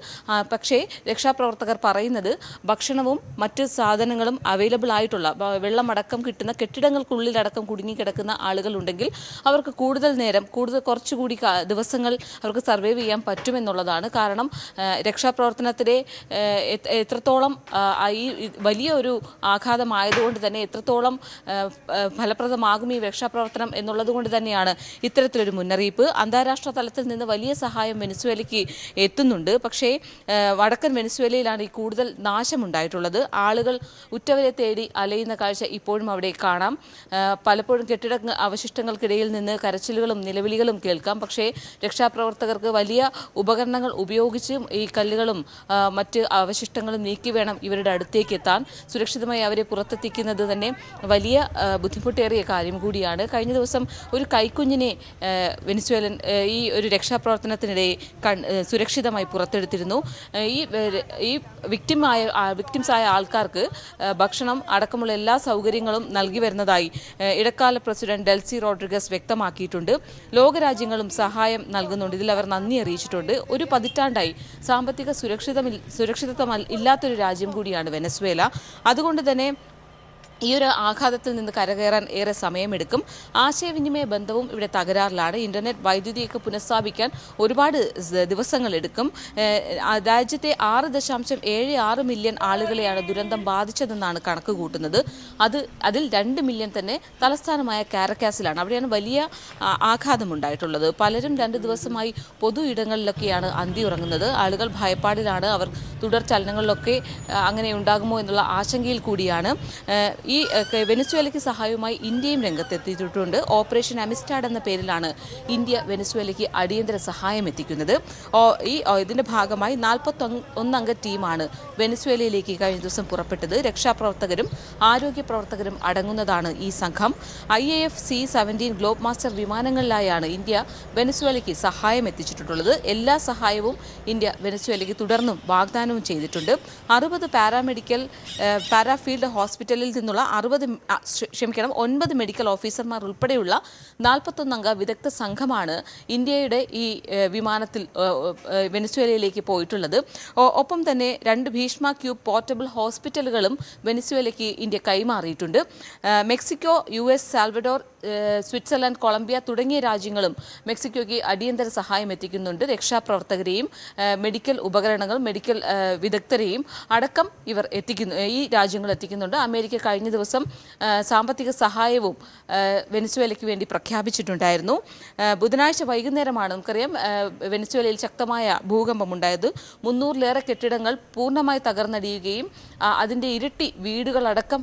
പക്ഷേ രക്ഷാപ്രവർത്തകർ പറയുന്നത് ഭക്ഷണവും മറ്റ് സാധനങ്ങളും അവൈലബിൾ ആയിട്ടുള്ള, വെള്ളമടക്കം കിട്ടുന്ന കെട്ടിടങ്ങൾക്കുള്ളിലടക്കം കുടുങ്ങിക്കിടക്കുന്ന ആളുകളുണ്ടെങ്കിൽ അവർക്ക് കൂടുതൽ നേരം, കുറച്ചുകൂടി ദിവസങ്ങൾ അവർക്ക് സർവൈവ് ചെയ്യാൻ പറ്റുമെന്നുള്ളതാണ്. കാരണം രക്ഷാപ്രവർത്തനത്തിലെ എത്രത്തോളം ഈ വലിയ ഒരു ആഘാതമായതുകൊണ്ട് തന്നെ എത്രത്തോളം ഫലപ്രദമാകും ഈ രക്ഷാപ്രവർത്തനം എന്നുള്ളത് കൊണ്ട് തന്നെയാണ് ഇത്തരത്തിലൊരു മുന്നറിയിപ്പ്. അന്താരാഷ്ട്ര തലത്തിൽ നിന്ന് വലിയ സഹായം വെനസ്വേലയ്ക്ക് എത്തുന്നുണ്ട്. പക്ഷേ വടക്കൻ വെനസ്വേലയിലാണ് ഈ കൂടുതൽ നാശമുണ്ടായിട്ടുള്ളത്. ആളുകൾ ഉറ്റവരെ തേടി അലയുന്ന കാഴ്ച ഇപ്പോഴും അവിടെ കാണാം. പലപ്പോഴും കെട്ടിട അവശിഷ്ടങ്ങൾക്കിടയിൽ നിന്ന് കരച്ചിലുകളും നിലവിളികളും കേൾക്കാം. പക്ഷേ രക്ഷാപ്രവർത്തകർക്ക് വലിയ ഉപകരണങ്ങൾ ഉപയോഗിച്ച് ഈ കല്ലുകളും മറ്റ് അവശിഷ്ടങ്ങളും നീക്കി വേണം ഇവരുടെ അടുത്തേക്ക് എത്താൻ. സുരക്ഷിതമായി അവരെ പുറത്തെത്തിക്കുന്നത് തന്നെ വലിയ ബുദ്ധിമുട്ടേറിയ കാര്യം കൂടിയാണ്. കഴിഞ്ഞ ദിവസം ഒരു കൈക്കുഞ്ഞിനെ വെനസ്വേലൻ ഈ ഒരു രക്ഷാപ്രവർത്തനത്തിനിടെ സുരക്ഷിതമായി പുറത്തെടുത്തിരുന്നു. ഈ വിക്ടിംസായ ആൾക്കാർക്ക് ഭക്ഷണം അടക്കമുള്ള എല്ലാ സൗകര്യങ്ങളും നൽകി വരുന്നതായി ഇടക്കാല പ്രസിഡന്റ് ഡെൽസി റോഡ്രിഗസ് വ്യക്തമാക്കിയിട്ടുണ്ട്. ലോകരാജ്യങ്ങളും സഹായം നൽകുന്നുണ്ട്. ഇതിൽ അവർ നന്ദി അറിയിച്ചിട്ടുണ്ട്. ഒരു പതിറ്റാണ്ടായി സാമ്പത്തിക സുരക്ഷിതത്വം ഇല്ലാത്തൊരു രാജ്യം കൂടിയാണ് വെനസ്വേല. അതുകൊണ്ട് തന്നെ ഈ ഒരു ആഘാതത്തിൽ നിന്ന് കരകയറാൻ ഏറെ സമയമെടുക്കും. ആശയവിനിമയ ബന്ധവും ഇവിടെ തകരാറിലാണ്. ഇന്റർനെറ്റ്, വൈദ്യുതിയൊക്കെ പുനഃസ്ഥാപിക്കാൻ ഒരുപാട് ദിവസങ്ങളെടുക്കും. രാജ്യത്തെ 6.76 മില്യൺ ആളുകളെയാണ് ദുരന്തം ബാധിച്ചതെന്നാണ് കണക്ക് കൂട്ടുന്നത്. അതിൽ 2 മില്യൺ തന്നെ തലസ്ഥാനമായ കാരക്കാസിലാണ്. അവിടെയാണ് വലിയ ആഘാതമുണ്ടായിട്ടുള്ളത്. പലരും 2 ദിവസമായി പൊതു ഇടങ്ങളിലൊക്കെയാണ് അന്തി ഉറങ്ങുന്നത്. ആളുകൾ ഭയപ്പാടിലാണ്. അവർ തുടർ ചലനങ്ങളിലൊക്കെ അങ്ങനെ ഉണ്ടാകുമോ എന്നുള്ള ആശങ്കയിൽ കൂടിയാണ്. വെനസ്വേലയ്ക്ക് സഹായവുമായി ഇന്ത്യയും രംഗത്തെത്തിയിട്ടുണ്ട്. ഓപ്പറേഷൻ അമിസ്റ്റാഡ് എന്ന പേരിലാണ് ഇന്ത്യ വെനസ്വേലയ്ക്ക് അടിയന്തര സഹായം എത്തിക്കുന്നത്. ഇതിന്റെ ഭാഗമായി 41 അംഗ ടീമാണ് വെനസ്വേലയിലേക്ക് കഴിഞ്ഞ ദിവസം പുറപ്പെട്ടത്. രക്ഷാപ്രവർത്തകരും ആരോഗ്യ പ്രവർത്തകരും അടങ്ങുന്നതാണ് ഈ സംഘം. IAF C-17 ഗ്ലോബ് മാസ്റ്റർ വിമാനങ്ങളിലായാണ് ഇന്ത്യ വെനസ്വേലയ്ക്ക് സഹായം എത്തിച്ചിട്ടുള്ളത്. എല്ലാ സഹായവും ഇന്ത്യ വെനസ്വേലയ്ക്ക് തുടർന്നും വാഗ്ദാനവും ചെയ്തിട്ടുണ്ട്. 60 പാരാഫീൽഡ് ഹോസ്പിറ്റലിൽ നിന്നുള്ള 9 മെഡിക്കൽ ഓഫീസർമാർ ഉൾപ്പെടെയുള്ള 41 അംഗ വിദഗ്ധ സംഘമാണ് ഇന്ത്യയുടെ ഈ വിമാനത്തിൽ വെനസ്വേലയിലേക്ക് പോയിട്ടുള്ളത്. ഒപ്പം തന്നെ 2 ഭീഷ്മ ക്യൂബ് പോർട്ടബിൾ ഹോസ്പിറ്റലുകളും വെനസ്വേലയ്ക്ക് ഇന്ത്യ കൈമാറിയിട്ടുണ്ട്. Mexico, US, Salvador, Switzerland, Colombia തുടങ്ങിയ രാജ്യങ്ങളും മെക്സിക്കോയ്ക്ക് അടിയന്തര സഹായം എത്തിക്കുന്നുണ്ട്. രക്ഷാപ്രവർത്തകരെയും മെഡിക്കൽ ഉപകരണങ്ങൾ, മെഡിക്കൽ വിദഗ്ധരെയും അടക്കം ഈ രാജ്യങ്ങൾ എത്തിക്കുന്നുണ്ട്. അമേരിക്ക കഴിഞ്ഞ ദിവസം സാമ്പത്തിക സഹായവും വെനസ്വേലയ്ക്ക് വേണ്ടി പ്രഖ്യാപിച്ചിട്ടുണ്ടായിരുന്നു. ബുധനാഴ്ച വൈകുന്നേരമാണ്, നമുക്കറിയാം, വെനസ്വേലയിൽ ശക്തമായ ഭൂകമ്പമുണ്ടായത്. 300-ലേറെ കെട്ടിടങ്ങൾ പൂർണ്ണമായി തകർന്നടിയുകയും അതിൻ്റെ ഇരട്ടി വീടുകളടക്കം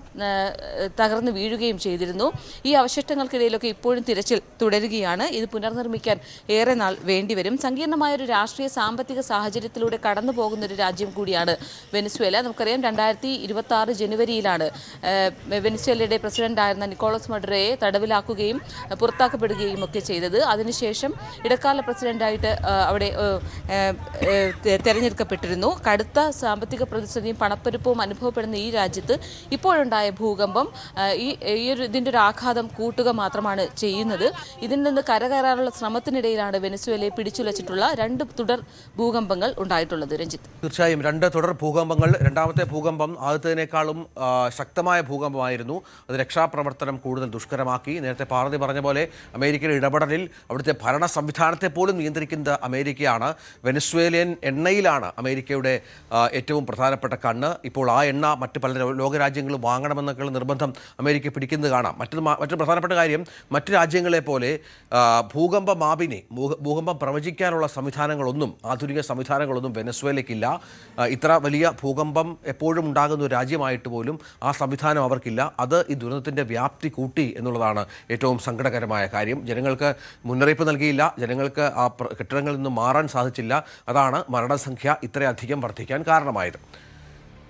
തകർന്നു വീഴുകയും ചെയ്തിരുന്നു. ഈ അവശിഷ്ടങ്ങൾക്കിടയിലൊക്കെ ഇപ്പോഴും തിരച്ചിൽ തുടരുകയാണ്. ഇത് പുനർനിർമ്മിക്കാൻ ഏറെ നാൾ വേണ്ടിവരും. സങ്കീർണമായൊരു രാഷ്ട്രീയ സാമ്പത്തിക സാഹചര്യത്തിലൂടെ കടന്നു പോകുന്ന ഒരു രാജ്യം കൂടിയാണ് വെനസ്വേല. നമുക്കറിയാം, 2026 ജനുവരിയിലാണ് വെനസ്വേലയുടെ പ്രസിഡന്റായിരുന്ന നിക്കോളസ് മഡുറോയെ തടവിലാക്കുകയും പുറത്താക്കപ്പെടുകയും ഒക്കെ ചെയ്തത്. അതിനുശേഷം ഇടക്കാല പ്രസിഡന്റായിട്ട് അവിടെ തെരഞ്ഞെടുക്കപ്പെട്ടിരുന്നു. കടുത്ത സാമ്പത്തിക പ്രതിസന്ധിയും പണപ്പെരുപ്പവും അനുഭവപ്പെടുന്ന ഈ രാജ്യത്ത് ഇപ്പോഴുണ്ടായ ഭൂകമ്പം ഇതിൻ്റെ ഒരു ആഘാതം കൂട്ടുക മാത്രമാണ് ചെയ്യുന്നത്. ഇതിൽ നിന്ന് കരകയറാനുള്ള ശ്രമത്തിനിടയിലാണ് വെനസ്വേലയെ പിടിച്ചുലച്ചിട്ടുള്ള 2 തുടർ ഭൂകമ്പങ്ങൾ ഉണ്ടായിട്ടുള്ളത്. രഞ്ജിത്ത്, തീർച്ചയായും 2 തുടർ ഭൂകമ്പങ്ങൾ. രണ്ടാമത്തെ ഭൂകമ്പം ആദ്യത്തേതിനേക്കാളും ശക്തമായ ഭൂകമ്പമായിരുന്നു. അത് രക്ഷാപ്രവർത്തനം കൂടുതൽ ദുഷ്കരമാക്കി. നേരത്തെ പാർവതി പറഞ്ഞ പോലെ അമേരിക്കയുടെ ഇടപെടലിൽ അവിടുത്തെ ഭരണ സംവിധാനത്തെ പോലും നിയന്ത്രിക്കുന്നത് അമേരിക്കയാണ്. വെനസ്വേലിയൻ എണ്ണയിലാണ് അമേരിക്കയുടെ ഏറ്റവും പ്രധാനപ്പെട്ട കണ്ണ്. ഇപ്പോൾ ആ എണ്ണ മറ്റ് പല ലോകരാജ്യങ്ങളും വാങ്ങണമെന്നൊക്കെയുള്ള നിർബന്ധം അമേരിക്ക പിടിക്കുന്നത് കാണാം. മറ്റൊരു പ്രധാനപ്പെട്ട കാര്യം, മറ്റു രാജ്യങ്ങളെ പോലെ ഭൂകമ്പം പ്രവചിക്കാനുള്ള സംവിധാനങ്ങളൊന്നും, ആധുനിക സംവിധാനങ്ങളൊന്നും വെനസ്വേലയ്ക്കില്ല. ഇത്ര വലിയ ഭൂകമ്പം എപ്പോഴും ഉണ്ടാകുന്ന ഒരു രാജ്യമായിട്ട് പോലും ആ സംവിധാനം അവർക്കില്ല. അത് ഈ ദുരന്തത്തിൻ്റെ വ്യാപ്തി കൂട്ടി എന്നുള്ളതാണ് ഏറ്റവും സങ്കടകരമായ കാര്യം. ജനങ്ങൾക്ക് മുന്നറിയിപ്പ് നൽകിയില്ല, ജനങ്ങൾക്ക് ആ കെട്ടിടങ്ങളിൽ നിന്ന് മാറാൻ സാധിച്ചില്ല. അതാണ് മരണസംഖ്യ ഇത്രയധികം വർദ്ധിക്കാൻ കാരണമായത്.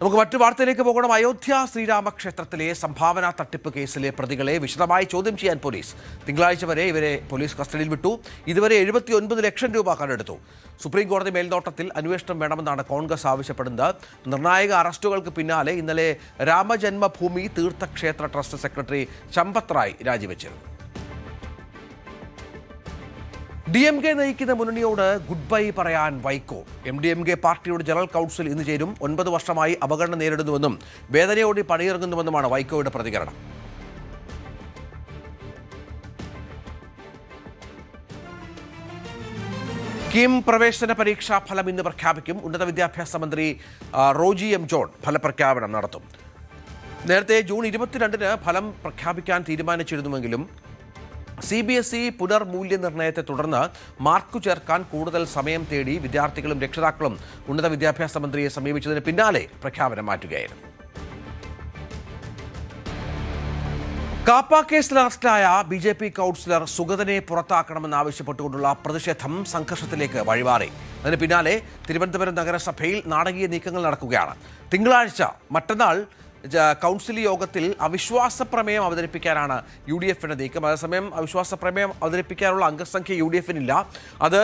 നമുക്ക് മറ്റു വാർത്തയിലേക്ക് പോകണം. അയോധ്യ ശ്രീരാമക്ഷേത്രത്തിലെ സംഭാവന തട്ടിപ്പ് കേസിലെ പ്രതികളെ വിശദമായി ചോദ്യം ചെയ്യാൻ പോലീസ് തിങ്കളാഴ്ച വരെ ഇവരെ പോലീസ് കസ്റ്റഡിയിൽ വിട്ടു. ഇതുവരെ 79 ലക്ഷം രൂപ കണ്ടെടുത്തു. സുപ്രീം കോടതി മേൽനോട്ടത്തിൽ അന്വേഷണം വേണമെന്നാണ് കോൺഗ്രസ് ആവശ്യപ്പെടുന്നത്. നിർണായക അറസ്റ്റുകൾക്ക് പിന്നാലെ ഇന്നലെ രാമജന്മഭൂമി തീർത്ഥക്ഷേത്ര ട്രസ്റ്റ് സെക്രട്ടറി ചമ്പത് റായ് രാജിവെച്ചിരുന്നു. DMK നയിക്കുന്ന മുന്നണിയോട് ഗുഡ് ബൈ പറയാൻ വൈക്കോ. MDMK പാർട്ടിയുടെ ജനറൽ കൗൺസിൽ ഇന്ന് ചേരും. 9 വർഷമായി അവഗണന നേരിടുന്നുവെന്നും വേദനയോടെ പണിയിറങ്ങുന്നുവെന്നുമാണ് വൈക്കോയുടെ പ്രതികരണം. കിം പ്രവേശന പരീക്ഷാ ഫലം ഇന്ന് പ്രഖ്യാപിക്കും. ഉന്നത വിദ്യാഭ്യാസ മന്ത്രി റോജി M. ജോൺ ഫലപ്രഖ്യാപനം നടത്തും. നേരത്തെ ജൂൺ 22-ന് ഫലം പ്രഖ്യാപിക്കാൻ തീരുമാനിച്ചിരുന്നുവെങ്കിലും CBSE പുനർമൂല്യനിർണ്ണയത്തെ തുടർന്ന് മാർക്ക് ചേർക്കാൻ കൂടുതൽ സമയം തേടി വിദ്യാർത്ഥികളും രക്ഷിതാക്കളും ഉന്നത വിദ്യാഭ്യാസ മന്ത്രിയെ സമീപിച്ചതിന് പിന്നാലെ പ്രഖ്യാപനം മാറ്റുകയായിരുന്നു. കാപ്പ കേസിൽ അറസ്റ്റിലായ BJP കൗൺസിലർ സുഗതനെ പുറത്താക്കണമെന്നാവശ്യപ്പെട്ടുകൊണ്ടുള്ള പ്രതിഷേധം സംഘർഷത്തിലേക്ക് വഴിമാറി. അതിന് പിന്നാലെ തിരുവനന്തപുരം നഗരസഭയിൽ നാടകീയ നീക്കങ്ങൾ നടക്കുകയാണ്. തിങ്കളാഴ്ച, മറ്റന്നാൾ കൗൺസിൽ യോഗത്തിൽ അവിശ്വാസ പ്രമേയം അവതരിപ്പിക്കാനാണ് UDFിന്റെ നീക്കം. അതേസമയം അവിശ്വാസ പ്രമേയം അവതരിപ്പിക്കാനുള്ള അംഗസംഖ്യ UDFിനില്ല. അത്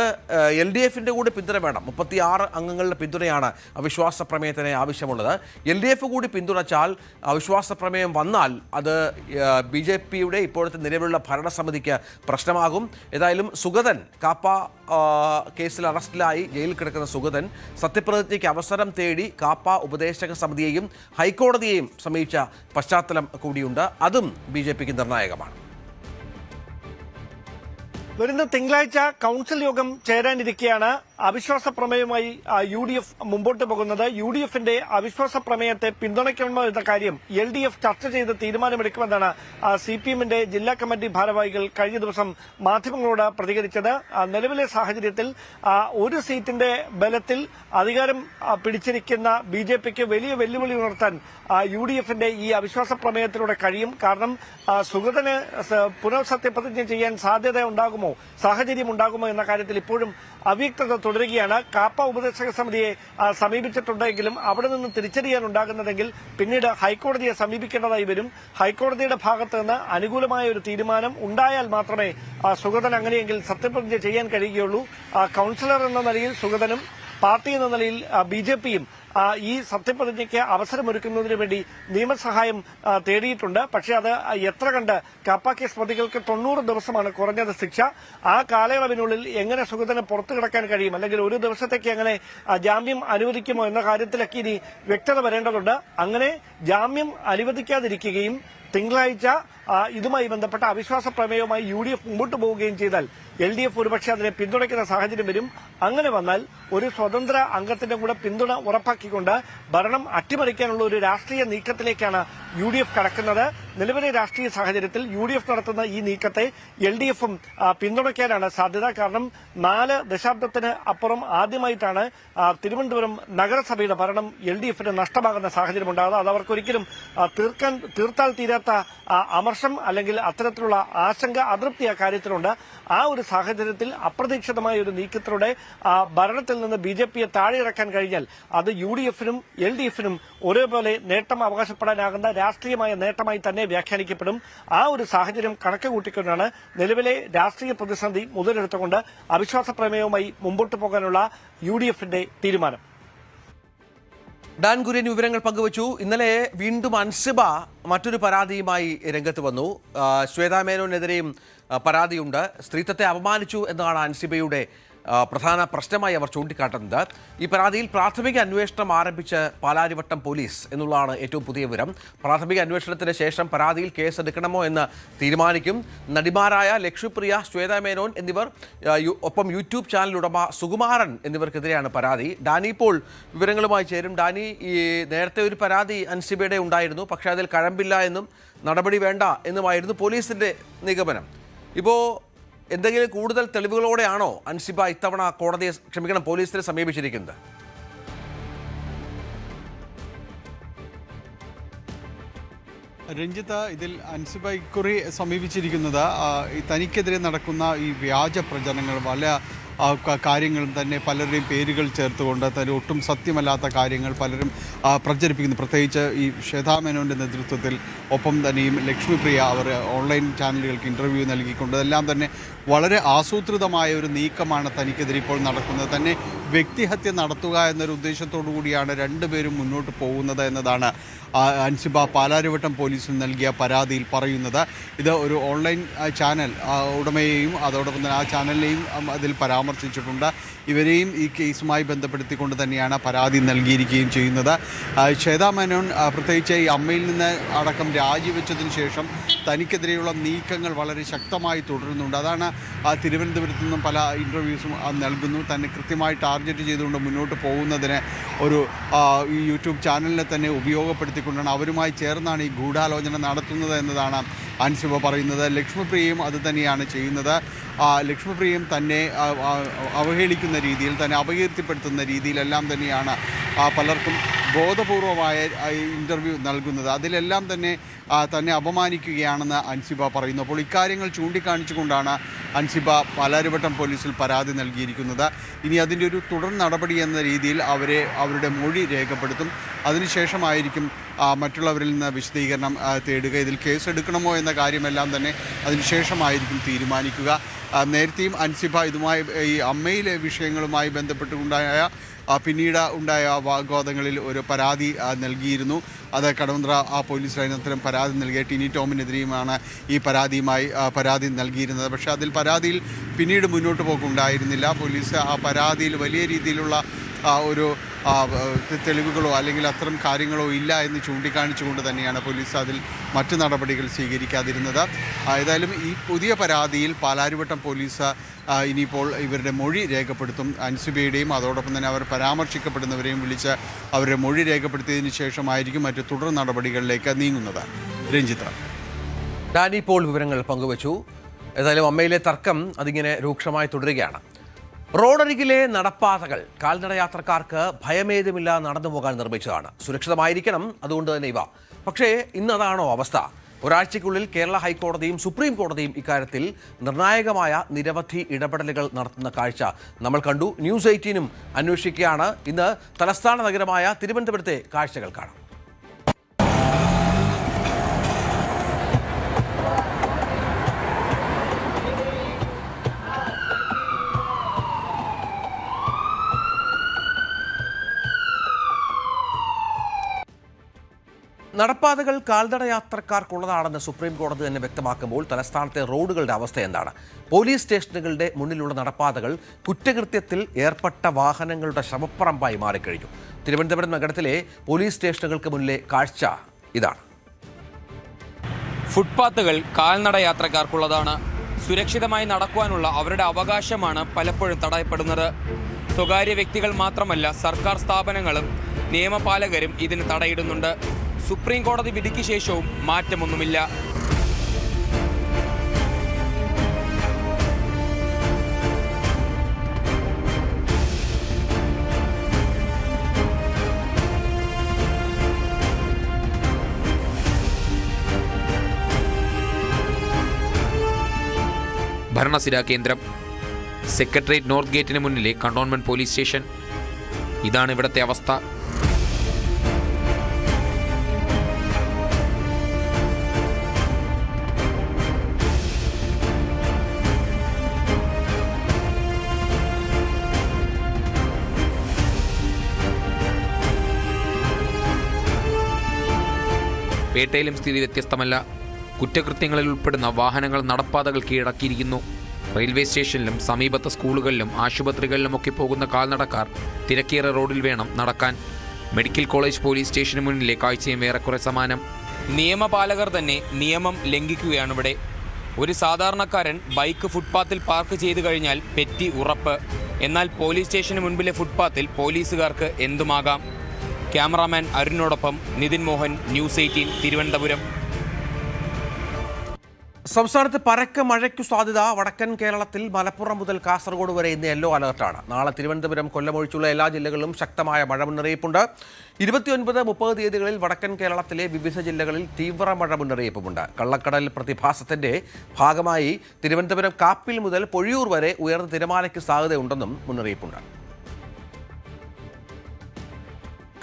LDFിൻ്റെ കൂടി പിന്തുണ വേണം. 36 അംഗങ്ങളുടെ പിന്തുണയാണ് അവിശ്വാസ പ്രമേയത്തിന് ആവശ്യമുള്ളത്. LDF കൂടി പിന്തുണച്ചാൽ അവിശ്വാസ പ്രമേയം വന്നാൽ അത് BJPയുടെ ഇപ്പോഴത്തെ നിലവിലുള്ള ഭരണസമിതിക്ക് പ്രശ്നമാകും. ഏതായാലും സുഗതൻ, കാപ്പ കേസിൽ അറസ്റ്റിലായി ജയിലിൽ കിടക്കുന്ന സുഗതൻ സത്യപ്രതിജ്ഞയ്ക്ക് അവസരം തേടി കാപ്പ ഉപദേശക സമിതിയെയും ഹൈക്കോടതിയെയും സമീപിച്ച പശ്ചാത്തലം കൂടിയുണ്ട്. അതും BJPക്ക് നിർണായകമാണ്. വരുന്ന തിങ്കളാഴ്ച കൗൺസിൽ യോഗം ചേരാനിരിക്കെയാണ് അവിശ്വാസ പ്രമേയവുമായി UDF മുമ്പോട്ട് പോകുന്നത്. UDFന്റെ അവിശ്വാസ പ്രമേയത്തെ പിന്തുണയ്ക്കണമോ എന്ന കാര്യം LDF ചർച്ച ചെയ്ത് തീരുമാനമെടുക്കുമെന്നാണ് CPMന്റെ ജില്ലാ കമ്മിറ്റി ഭാരവാഹികൾ കഴിഞ്ഞ ദിവസം മാധ്യമങ്ങളോട് പ്രതികരിച്ചത്. നിലവിലെ സാഹചര്യത്തിൽ ഒരു സീറ്റിന്റെ ബലത്തിൽ അധികാരം പിടിച്ചിരിക്കുന്ന BJPക്ക് വലിയ വെല്ലുവിളി ഉണർത്താൻ UDFന്റെ ഈ അവിശ്വാസ പ്രമേയത്തിലൂടെ കഴിയും. കാരണം സുഗതന് പുനഃസത്യപ്രതിജ്ഞ ചെയ്യാൻ സാഹചര്യം ഉണ്ടാകുമോ എന്ന കാര്യത്തിൽ ഇപ്പോഴും അവ്യക്തത തുടരുകയാണ്. കാപ്പ ഉപദേശക സമിതിയെ സമീപിച്ചിട്ടുണ്ടെങ്കിലും അവിടെ നിന്ന് തിരിച്ചടിയാണ് ഉണ്ടാകുന്നതെങ്കിൽ പിന്നീട് ഹൈക്കോടതിയെ സമീപിക്കേണ്ടതായി വരും. ഹൈക്കോടതിയുടെ ഭാഗത്ത് നിന്ന് അനുകൂലമായ ഒരു തീരുമാനം ഉണ്ടായാൽ മാത്രമേ സുഗതൻ അങ്ങനെയെങ്കിൽ സത്യപ്രതിജ്ഞ ചെയ്യാൻ കഴിയുകയുള്ളൂ. കൌൺസിലർ എന്ന നിലയിൽ സുഗതനും പാർട്ടി എന്ന നിലയിൽ BJPയും ഈ സത്യപ്രതിജ്ഞയ്ക്ക് അവസരമൊരുക്കുന്നതിന് വേണ്ടി നിയമസഹായം തേടിയിട്ടുണ്ട്. പക്ഷേ അത് എത്ര കണ്ട് കാപ്പ കേസ് പ്രതികൾക്ക് 90 ദിവസമാണ് കുറഞ്ഞത് ശിക്ഷ. ആ കാലയളവിനുള്ളിൽ എങ്ങനെ സുഗതന് പുറത്തു കിടക്കാൻ കഴിയും, അല്ലെങ്കിൽ ഒരു ദിവസത്തേക്ക് എങ്ങനെ ജാമ്യം അനുവദിക്കുമോ എന്ന കാര്യത്തിലൊക്കെ ഇനി വ്യക്തത വരേണ്ടതുണ്ട്. അങ്ങനെ ജാമ്യം അനുവദിക്കാതിരിക്കുകയും തിങ്കളാഴ്ച ഇതുമായി ബന്ധപ്പെട്ട അവിശ്വാസ പ്രമേയവുമായി UDF മുമ്പോട്ട് പോവുകയും ചെയ്താൽ LDF ഒരുപക്ഷെ അതിനെ പിന്തുണയ്ക്കുന്ന സാഹചര്യം വരും. അങ്ങനെ വന്നാൽ ഒരു സ്വതന്ത്ര അംഗത്തിന്റെ കൂടെ പിന്തുണ ഉറപ്പാക്കിക്കൊണ്ട് ഭരണം അട്ടിമറിക്കാനുള്ള ഒരു രാഷ്ട്രീയ നീക്കത്തിലേക്കാണ് UDF കടക്കുന്നത്. നിലവിലെ രാഷ്ട്രീയ സാഹചര്യത്തിൽ UDF നടത്തുന്ന ഈ നീക്കത്തെ LDFും പിന്തുണയ്ക്കാനാണ് സാധ്യത. കാരണം 4 ദശാബ്ദത്തിന് അപ്പുറം ആദ്യമായിട്ടാണ് തിരുവനന്തപുരം നഗരസഭയുടെ ഭരണം LDFന് നഷ്ടമാകുന്ന സാഹചര്യമുണ്ടാകുന്നത്. അത് അവർക്കൊരിക്കലും തീർത്താൽ തീരാത്ത അമർഷം അല്ലെങ്കിൽ അത്തരത്തിലുള്ള ആശങ്ക, അതൃപ്തി ആ കാര്യത്തിലുണ്ട്. ആ ഒരു സാഹചര്യത്തിൽ അപ്രതീക്ഷിതമായ ഒരു നീക്കത്തിലൂടെ ഭരണത്തിൽ നിന്ന് BJPയെ താഴെയിറക്കാൻ കഴിഞ്ഞാൽ അത് UDFനും LDFനും ഒരേപോലെ നേട്ടം അവകാശപ്പെടാനാകുന്ന രാഷ്ട്രീയമായ നേട്ടമായി തന്നെ വ്യാഖ്യാനിക്കപ്പെടും. ആ ഒരു സാഹചര്യം കണക്ക് കൂട്ടിക്കൊണ്ടാണ് നിലവിലെ രാഷ്ട്രീയ പ്രതിസന്ധി മുതലെടുത്തുകൊണ്ട് അവിശ്വാസ പ്രമേയവുമായി മുമ്പോട്ട് പോകാനുള്ള UDFന്റെ തീരുമാനം. ഡാൻ കുര്യൻ വിവരങ്ങൾ പങ്കുവച്ചു. ഇന്നലെ വീണ്ടും അൻസിബ മറ്റൊരു പരാതിയുമായി രംഗത്ത് വന്നു. ശ്വേതാ മേനോനെതിരെയും പരാതിയുണ്ട്. സ്ത്രീത്വത്തെ അപമാനിച്ചു എന്നതാണ് അൻസിബയുടെ പ്രധാന പ്രശ്നമായി അവർ ചൂണ്ടിക്കാട്ടുന്നത്. ഈ പരാതിയിൽ പ്രാഥമിക അന്വേഷണം ആരംഭിച്ച് പാലാരിവട്ടം പോലീസ് എന്നുള്ളതാണ് ഏറ്റവും പുതിയ വിവരം. പ്രാഥമിക അന്വേഷണത്തിന് ശേഷം പരാതിയിൽ കേസെടുക്കണമോ എന്ന് തീരുമാനിക്കും. നടിമാരായ ലക്ഷ്മിപ്രിയ, ശ്വേതാ മേനോൻ എന്നിവർ, ഒപ്പം യൂട്യൂബ് ചാനൽ ഉടമ സുകുമാരൻ എന്നിവർക്കെതിരെയാണ് പരാതി. ഡാനി ഇപ്പോൾ വിവരങ്ങളുമായി ചേരും. ഡാനി, ഈ നേരത്തെ ഒരു പരാതി അൻസിബയുടെ ഉണ്ടായിരുന്നു, പക്ഷേ അതിൽ കഴമ്പില്ല എന്നും നടപടി വേണ്ട എന്നുമായിരുന്നു പോലീസിന്റെ നിഗമനം. ഇപ്പോൾ എന്തെങ്കിലും കൂടുതൽ തെളിവുകളോടെയാണോ അൻസിബ ഇത്തവണ പോലീസിനെ സമീപിച്ചിരിക്കുന്നത്? രഞ്ജിത്ത്, ഇതിൽ അൻസിബ ഇക്കുറി സമീപിച്ചിരിക്കുന്നത് തനിക്കെതിരെ നടക്കുന്ന ഈ വ്യാജ പ്രചരണങ്ങൾ, പല കാര്യങ്ങളും തന്നെ പലരുടെയും പേരുകൾ ചേർത്തുകൊണ്ട് തന്നെ ഒട്ടും സത്യമല്ലാത്ത കാര്യങ്ങൾ പലരും പ്രചരിപ്പിക്കുന്നു. പ്രത്യേകിച്ച് ഈ ശ്വേതാ മേനോൻ്റെ നേതൃത്വത്തിൽ, ഒപ്പം തന്നെയും ലക്ഷ്മിപ്രിയ അവർ ഓൺലൈൻ ചാനലുകൾക്ക് ഇൻ്റർവ്യൂ നൽകിക്കൊണ്ട് എല്ലാം തന്നെ വളരെ ആസൂത്രിതമായ ഒരു നീക്കമാണ് തനിക്കെതിരെ ഇപ്പോൾ നടക്കുന്നത്. തന്നെ വ്യക്തിഹത്യ നടത്തുക എന്നൊരു ഉദ്ദേശത്തോടു കൂടിയാണ് രണ്ടുപേരും മുന്നോട്ട് പോകുന്നത് എന്നതാണ് അൻസിബ പാലാരിവട്ടം പോലീസിന് നൽകിയ പരാതിയിൽ പറയുന്നത്. ഇത് ഒരു ഓൺലൈൻ ചാനൽ ഉടമയെയും അതോടൊപ്പം തന്നെ ആ ചാനലിനെയും അതിൽ പരാമർശിച്ചിട്ടുണ്ട്. ഇവരെയും ഈ കേസുമായി ബന്ധപ്പെടുത്തിക്കൊണ്ട് തന്നെയാണ് പരാതി നൽകിയിരിക്കുകയും ചെയ്യുന്നത്. ശ്വേതാ മേനോൻ പ്രത്യേകിച്ച് ഈ അമ്മയിൽ നിന്ന് അടക്കം രാജിവെച്ചതിന് ശേഷം തനിക്കെതിരെയുള്ള നീക്കങ്ങൾ വളരെ ശക്തമായി തുടരുന്നുണ്ട്. അതാണ് തിരുവനന്തപുരത്തു നിന്നും പല ഇൻ്റർവ്യൂസും നൽകുന്നു. തന്നെ കൃത്യമായി ടാർഗറ്റ് ചെയ്തുകൊണ്ട് മുന്നോട്ട് പോകുന്നതിന് ഒരു യൂട്യൂബ് ചാനലിനെ തന്നെ ഉപയോഗപ്പെടുത്തിക്കൊണ്ടാണ്, അവരുമായി ചേർന്നാണ് ഈ ഗൂഢാലോചന നടത്തുന്നത് എന്നതാണ് അൻസിബ പറയുന്നത്. ലക്ഷ്മിപ്രിയയും അത് തന്നെയാണ് ചെയ്യുന്നത്. ലക്ഷ്മിപ്രിയയും തന്നെ അവഹേളിക്കുന്ന രീതിയിൽ, തന്നെ അപകീർത്തിപ്പെടുത്തുന്ന രീതിയിലെല്ലാം തന്നെയാണ് പലർക്കും ബോധപൂർവമായ ഇൻ്റർവ്യൂ നൽകുന്നത്. അതിലെല്ലാം തന്നെ അപമാനിക്കുകയാണെന്ന് അൻസിബ പറയുന്നു. അപ്പോൾ ഇക്കാര്യങ്ങൾ ചൂണ്ടിക്കാണിച്ചുകൊണ്ടാണ് അൻസിബ പാലാരിവട്ടം പോലീസിൽ പരാതി നൽകിയിരിക്കുന്നത്. ഇനി അതിൻ്റെ ഒരു തുടർ നടപടി എന്ന രീതിയിൽ അവരുടെ മൊഴി രേഖപ്പെടുത്തും. അതിനുശേഷമായിരിക്കും മറ്റുള്ളവരിൽ നിന്ന് വിശദീകരണം തേടുക. ഇതിൽ കേസെടുക്കണമോ എന്ന കാര്യമെല്ലാം തന്നെ അതിനുശേഷമായിരിക്കും തീരുമാനിക്കുക. നേരത്തെയും അൻസിബ ഇതുമായി ഈ അമ്മയിലെ വിഷയങ്ങളുമായി പിന്നീട് ഉണ്ടായ വാഗ്വാദങ്ങളിൽ ഒരു പരാതി നൽകിയിരുന്നു. അത് കടവന്ത്ര പോലീസ് ലൈനത്തരം പരാതി നൽകിയ ടിനി ടോമിനെതിരെയുമാണ് ഈ പരാതി നൽകിയിരുന്നത്. പക്ഷേ പിന്നീട് മുന്നോട്ട് പോക്കുണ്ടായിരുന്നില്ല. പോലീസ് ആ പരാതിയിൽ വലിയ രീതിയിലുള്ള ഒരു തെളിവുകളോ അല്ലെങ്കിൽ അത്തരം കാര്യങ്ങളോ ഇല്ല എന്ന് ചൂണ്ടിക്കാണിച്ചുകൊണ്ട് തന്നെയാണ് പോലീസ് അതിൽ മറ്റു നടപടികൾ സ്വീകരിക്കാതിരുന്നത്. ഏതായാലും ഈ പുതിയ പരാതിയിൽ പാലാരിവട്ടം പോലീസ് ഇനിയിപ്പോൾ ഇവരുടെ മൊഴി രേഖപ്പെടുത്തും. അൻസുബയുടെയും അതോടൊപ്പം തന്നെ അവർ പരാമർശിക്കപ്പെടുന്നവരെയും വിളിച്ച് അവരുടെ മൊഴി രേഖപ്പെടുത്തിയതിനു ശേഷമായിരിക്കും മറ്റു തുടർ നടപടികളിലേക്ക് നീങ്ങുന്നത്. രഞ്ജിത്ത്, ഡാനി പോൾ വിവരങ്ങൾ പങ്കുവച്ചു. ഏതായാലും അമ്മയിലെ തർക്കം അതിങ്ങനെ രൂക്ഷമായി തുടരുകയാണ്. റോഡരികിലെ നടപ്പാതകൾ കാൽനട യാത്രക്കാർക്ക് ഭയമേതുമില്ല നടന്നു പോകാൻ നിർമ്മിച്ചതാണ്. സുരക്ഷിതമായിരിക്കണം, അതുകൊണ്ട് തന്നെ ഇവ. പക്ഷേ ഇന്നതാണോ അവസ്ഥ? ഒരാഴ്ചയ്ക്കുള്ളിൽ കേരള ഹൈക്കോടതിയും സുപ്രീം കോടതിയും ഇക്കാര്യത്തിൽ നിർണായകമായ നിരവധി ഇടപെടലുകൾ നടത്തുന്ന കാഴ്ച നമ്മൾ കണ്ടു. ന്യൂസ് 18 അന്വേഷിക്കുകയാണ്. ഇന്ന് തലസ്ഥാന നഗരമായ തിരുവനന്തപുരത്തെ കാഴ്ചകൾ കാണാം. നടപ്പാതകൾ കാൽനട യാത്രക്കാർക്കുള്ളതാണെന്ന് സുപ്രീം കോടതി തന്നെ വ്യക്തമാക്കുമ്പോൾ തലസ്ഥാനത്തെ റോഡുകളുടെ അവസ്ഥ എന്താണ്? പോലീസ് സ്റ്റേഷനുകളുടെ മുന്നിലുള്ള നടപ്പാതകൾ കുറ്റകൃത്യത്തിൽ ഏർപ്പെട്ട വാഹനങ്ങളുടെ ശവപ്പറമ്പായി മാറിക്കഴിഞ്ഞു. തിരുവനന്തപുരം നഗരത്തിലെ പോലീസ് സ്റ്റേഷനുകൾക്ക് മുന്നിലെ കാഴ്ച ഇതാണ്. ഫുട്പാത്തുകൾ കാൽനട യാത്രക്കാർക്കുള്ളതാണ്. സുരക്ഷിതമായി നടക്കുവാനുള്ള അവരുടെ അവകാശമാണ് പലപ്പോഴും തടയപ്പെടുന്നത്. സ്വകാര്യ വ്യക്തികൾ മാത്രമല്ല, സർക്കാർ സ്ഥാപനങ്ങളും നിയമപാലകരും ഇതിന് തടയിടുന്നുണ്ട്. സുപ്രീം കോടതി വിധിക്ക് ശേഷവും മാറ്റമൊന്നുമില്ല. ഭരണസിരാ കേന്ദ്രം സെക്രട്ടേറിയറ്റ് നോർത്ത് ഗേറ്റിന് മുന്നിലെ കണ്ടോൺമെന്റ് പോലീസ് സ്റ്റേഷൻ. ഇതാണ് ഇവിടുത്തെ അവസ്ഥ. പേട്ടയിലും സ്ഥിതി വ്യത്യസ്തമല്ല. കുറ്റകൃത്യങ്ങളിൽ ഉൾപ്പെടുന്ന വാഹനങ്ങൾ നടപ്പാതകൾ കീഴടക്കിയിരിക്കുന്നു. റെയിൽവേ സ്റ്റേഷനിലും സമീപത്തെ സ്കൂളുകളിലും ആശുപത്രികളിലുമൊക്കെ പോകുന്ന കാൽനടക്കാർ തിരക്കേറിയ റോഡിൽ വേണം നടക്കാൻ. മെഡിക്കൽ കോളേജ് പോലീസ് സ്റ്റേഷന് മുന്നിലെ കാഴ്ചയും ഏറെക്കുറെ സമാനം. നിയമപാലകർ തന്നെ നിയമം ലംഘിക്കുകയാണിവിടെ. ഒരു സാധാരണക്കാരൻ ബൈക്ക് ഫുട്പാത്തിൽ പാർക്ക് ചെയ്തു കഴിഞ്ഞാൽ പെറ്റി ഉറപ്പ്. എന്നാൽ പോലീസ് സ്റ്റേഷന് മുൻപിലെ ഫുട്പാത്തിൽ പോലീസുകാർക്ക് എന്തുമാകാം. ക്യാമറാമാൻ അരുണിനോടൊപ്പം നിതിൻ മോഹൻ, ന്യൂസ് 18 തിരുവനന്തപുരം. സംസ്ഥാനത്ത് പരക്കെ മഴയ്ക്കു സാധ്യത. വടക്കൻ കേരളത്തിൽ മലപ്പുറം മുതൽ കാസർഗോഡ് വരെ ഇന്ന് യെല്ലോ അലർട്ടാണ്. നാളെ തിരുവനന്തപുരം, കൊല്ലം ഒഴിച്ചുള്ള എല്ലാ ജില്ലകളിലും ശക്തമായ മഴ മുന്നറിയിപ്പുണ്ട്. 29, 30 തീയതികളിൽ വടക്കൻ കേരളത്തിലെ വിവിധ ജില്ലകളിൽ തീവ്ര മഴ മുന്നറിയിപ്പുമുണ്ട്. കള്ളക്കടൽ പ്രതിഭാസത്തിന്റെ ഭാഗമായി തിരുവനന്തപുരം കാപ്പിൽ മുതൽ പൊഴിയൂർ വരെ ഉയർന്ന തിരമാലയ്ക്ക് സാധ്യതയുണ്ടെന്നും മുന്നറിയിപ്പുണ്ട്.